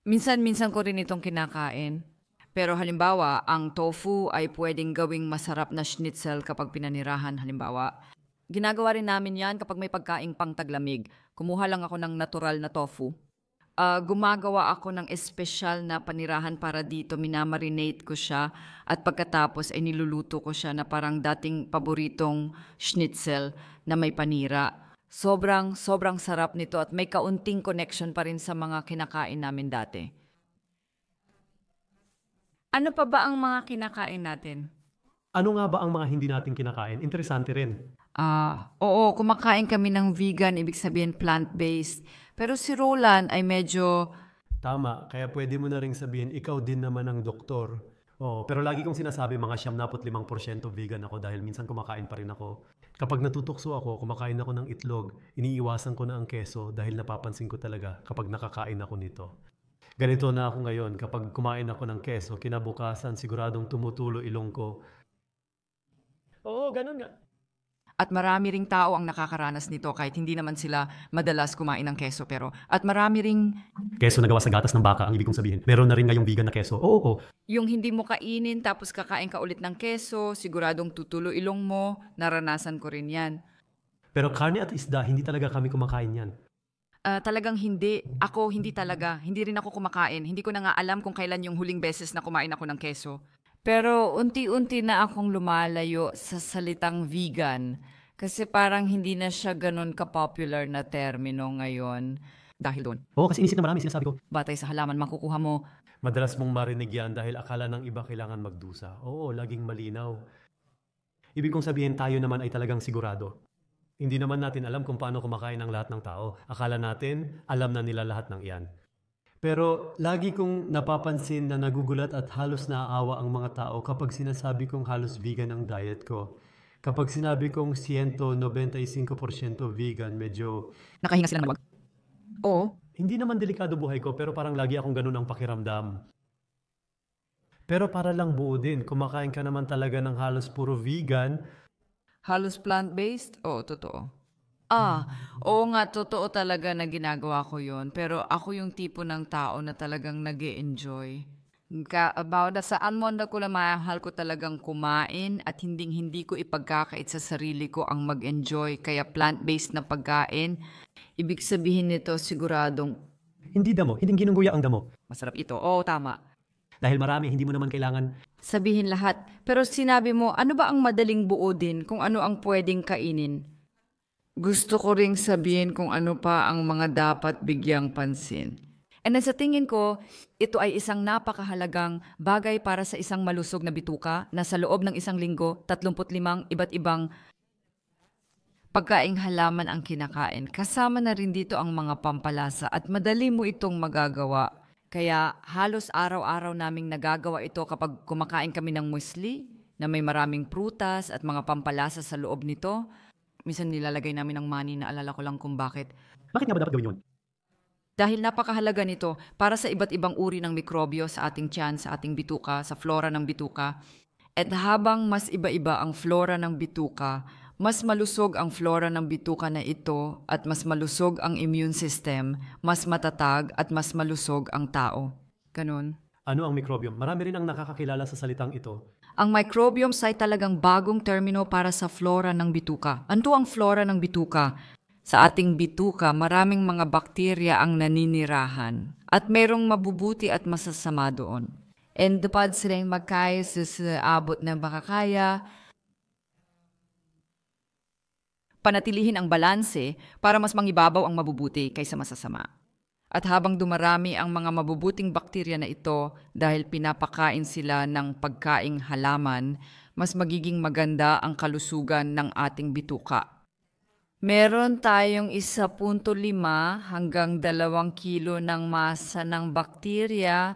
Minsan-minsan ko rin itong kinakain. Pero halimbawa, ang tofu ay pwedeng gawing masarap na schnitzel kapag pinanirahan. Halimbawa, ginagawa rin namin yan kapag may pagkaing pang taglamig. Kumuha lang ako ng natural na tofu. Gumagawa ako ng espesyal na panirahan para dito. Minamarinate ko siya at pagkatapos ay niluluto ko siya na parang dating paboritong schnitzel na may panira. Sobrang sarap nito at may kaunting connection pa rin sa mga kinakain namin dati. Ano pa ba ang mga kinakain natin? Ano nga ba ang mga hindi natin kinakain? Interesante rin. Oo, kumakain kami ng vegan, ibig sabihin plant-based. Pero si Roland ay medyo, Tama, kaya pwede mo na rin sabihin, ikaw din naman ang doktor. Oo, pero lagi kong sinasabi, mga 75% vegan ako dahil minsan kumakain pa rin ako. Kapag natutukso ako, kumakain ako ng itlog, iniiwasan ko na ang keso dahil napapansin ko talaga kapag nakakain ako nito. Ganito na ako ngayon, kapag kumain ako ng keso, kinabukasan siguradong tumutulo ilong ko. Oo, ganun nga. at marami ring tao ang nakakaranas nito kahit hindi naman sila madalas kumain ng keso at marami ring Keso na gawa sa gatas ng baka, ang ibig kong sabihin. Meron na rin ngayong vegan na keso. Oo. yung hindi mo kainin tapos kakain ka ulit ng keso, siguradong tutulo ilong mo, naranasan ko rin yan. Pero karne at isda, hindi talaga kami kumakain yan. talagang hindi. Ako hindi talaga. Hindi rin ako kumakain. Hindi ko na nga alam kung kailan yung huling beses na kumain ako ng keso. Pero unti-unti na akong lumalayo sa salitang vegan kasi parang hindi na siya ganun ka-popular na termino ngayon. Dahil doon, Oo, kasi inisip na marami, sinasabi ko. batay sa halaman, makukuha mo. Madalas mong marinig yan dahil akala ng iba kailangan magdusa. Oo, laging malinaw. Ibig kong sabihin tayo naman ay talagang sigurado. Hindi naman natin alam kung paano kumakain ang lahat ng tao. Akala natin, alam na nila lahat ng iyan. Pero lagi kong napapansin na nagugulat at halos naaawa ang mga tao kapag sinasabi kong halos vegan ang diet ko. Kapag sinabi kong 195% vegan, medyo Nakahinga sila ng wag. Oo, hindi naman delikado buhay ko pero parang lagi akong ganun ang pakiramdam. Pero para lang buo din, kumakain ka naman talaga ng halos puro vegan. Halos plant-based? Oo, totoo. Oo nga, totoo talaga na ginagawa ko yon. Pero ako yung tipo ng tao na talagang nag-e-enjoy. About saan mo na ko na mahal ko talagang kumain at hindi ko ipagkakait sa sarili ko ang mag-enjoy kaya plant-based na pagkain. Ibig sabihin nito siguradong Hindi damo, hindi ginuguya ang damo. Masarap ito. Oo, tama. Dahil marami, hindi mo naman kailangan. sabihin lahat. Pero sinabi mo, ano ba ang madaling buo din kung ano ang pwedeng kainin? Gusto ko ring sabihin kung ano pa ang mga dapat bigyang pansin. And then sa tingin ko, ito ay isang napakahalagang bagay para sa isang malusog na bituka na sa loob ng isang linggo, 35 iba't ibang Pagkaing halaman ang kinakain, kasama na rin dito ang mga pampalasa at madali mo itong magagawa. kaya halos araw-araw naming nagagawa ito kapag kumakain kami ng muesli na may maraming prutas at mga pampalasa sa loob nito. Minsan nilalagay namin ng money na alala ko lang kung bakit. Bakit nga ba dapat gawin yun? Dahil napakahalaga nito para sa iba't ibang uri ng mikrobyo sa ating tiyan, sa ating bituka, sa flora ng bituka. At habang mas iba-iba ang flora ng bituka, mas malusog ang flora ng bituka na ito at mas malusog ang immune system, mas matatag at mas malusog ang tao. Ganun. Ano ang microbiome? Marami rin ang nakakakilala sa salitang ito. Ang microbiomes ay talagang bagong termino para sa flora ng bituka. Ano ang flora ng bituka? Sa ating bituka, maraming mga bakterya ang naninirahan at merong mabubuti at masasama doon. And dupad silang magkaya sa abot ng makakaya. Panatilihin ang balanse para mas mangibabaw ang mabubuti kaysa masasama. At habang dumarami ang mga mabubuting bakterya na ito dahil pinapakain sila ng pagkaing halaman, mas magiging maganda ang kalusugan ng ating bituka. Meron tayong 1.5 hanggang 2 kilo ng masa ng bakterya.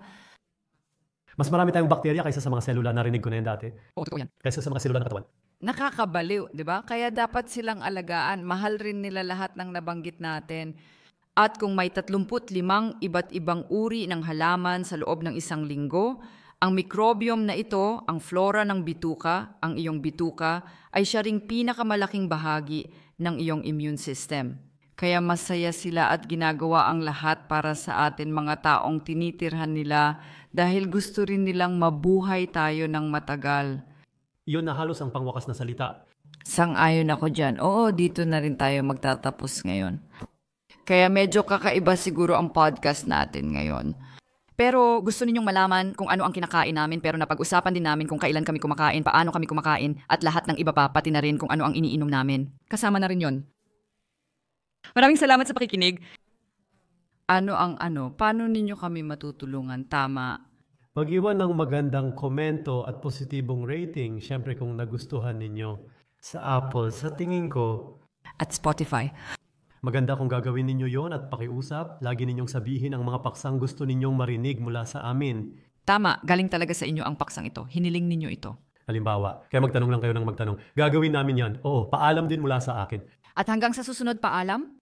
Mas marami tayong bakterya kaysa sa mga selula. Narinig ko na yan dati. Oo, totoo yan. Kaysa sa mga selula ng katawan. Nakakabaliw, di ba? Kaya dapat silang alagaan. Mahal rin nila lahat ng nabanggit natin. At kung may 35 iba't ibang uri ng halaman sa loob ng isang linggo, ang microbiome na ito, ang flora ng bituka, ang iyong bituka, ay siya ring pinakamalaking bahagi ng iyong immune system. Kaya masaya sila at ginagawa ang lahat para sa atin mga taong tinitirhan nila dahil gusto rin nilang mabuhay tayo ng matagal. Iyon na halos ang pangwakas na salita. Sang-ayon ako dyan. Oo, dito na rin tayo magtatapos ngayon. Kaya medyo kakaiba siguro ang podcast natin ngayon. Pero gusto ninyong malaman kung ano ang kinakain namin pero napag-usapan din namin kung kailan kami kumakain, paano kami kumakain at lahat ng iba pa pati na rin kung ano ang iniinom namin. Kasama na rin yon. Maraming salamat sa pakikinig. Paano ninyo kami matutulungan? Tama. Mag-iwan ng magandang komento at positibong rating, syempre kung nagustuhan ninyo. Sa Apple, sa tingin ko, At Spotify. maganda kung gagawin ninyo yon at pakiusap. Lagi ninyong sabihin ang mga paksang gusto ninyong marinig mula sa amin. Tama, galing talaga sa inyo ang paksang ito. Hiniling ninyo ito. Halimbawa, kaya magtanong lang kayo ng magtanong. Gagawin namin yan. Oo, paalam din mula sa akin. At hanggang sa susunod paalam,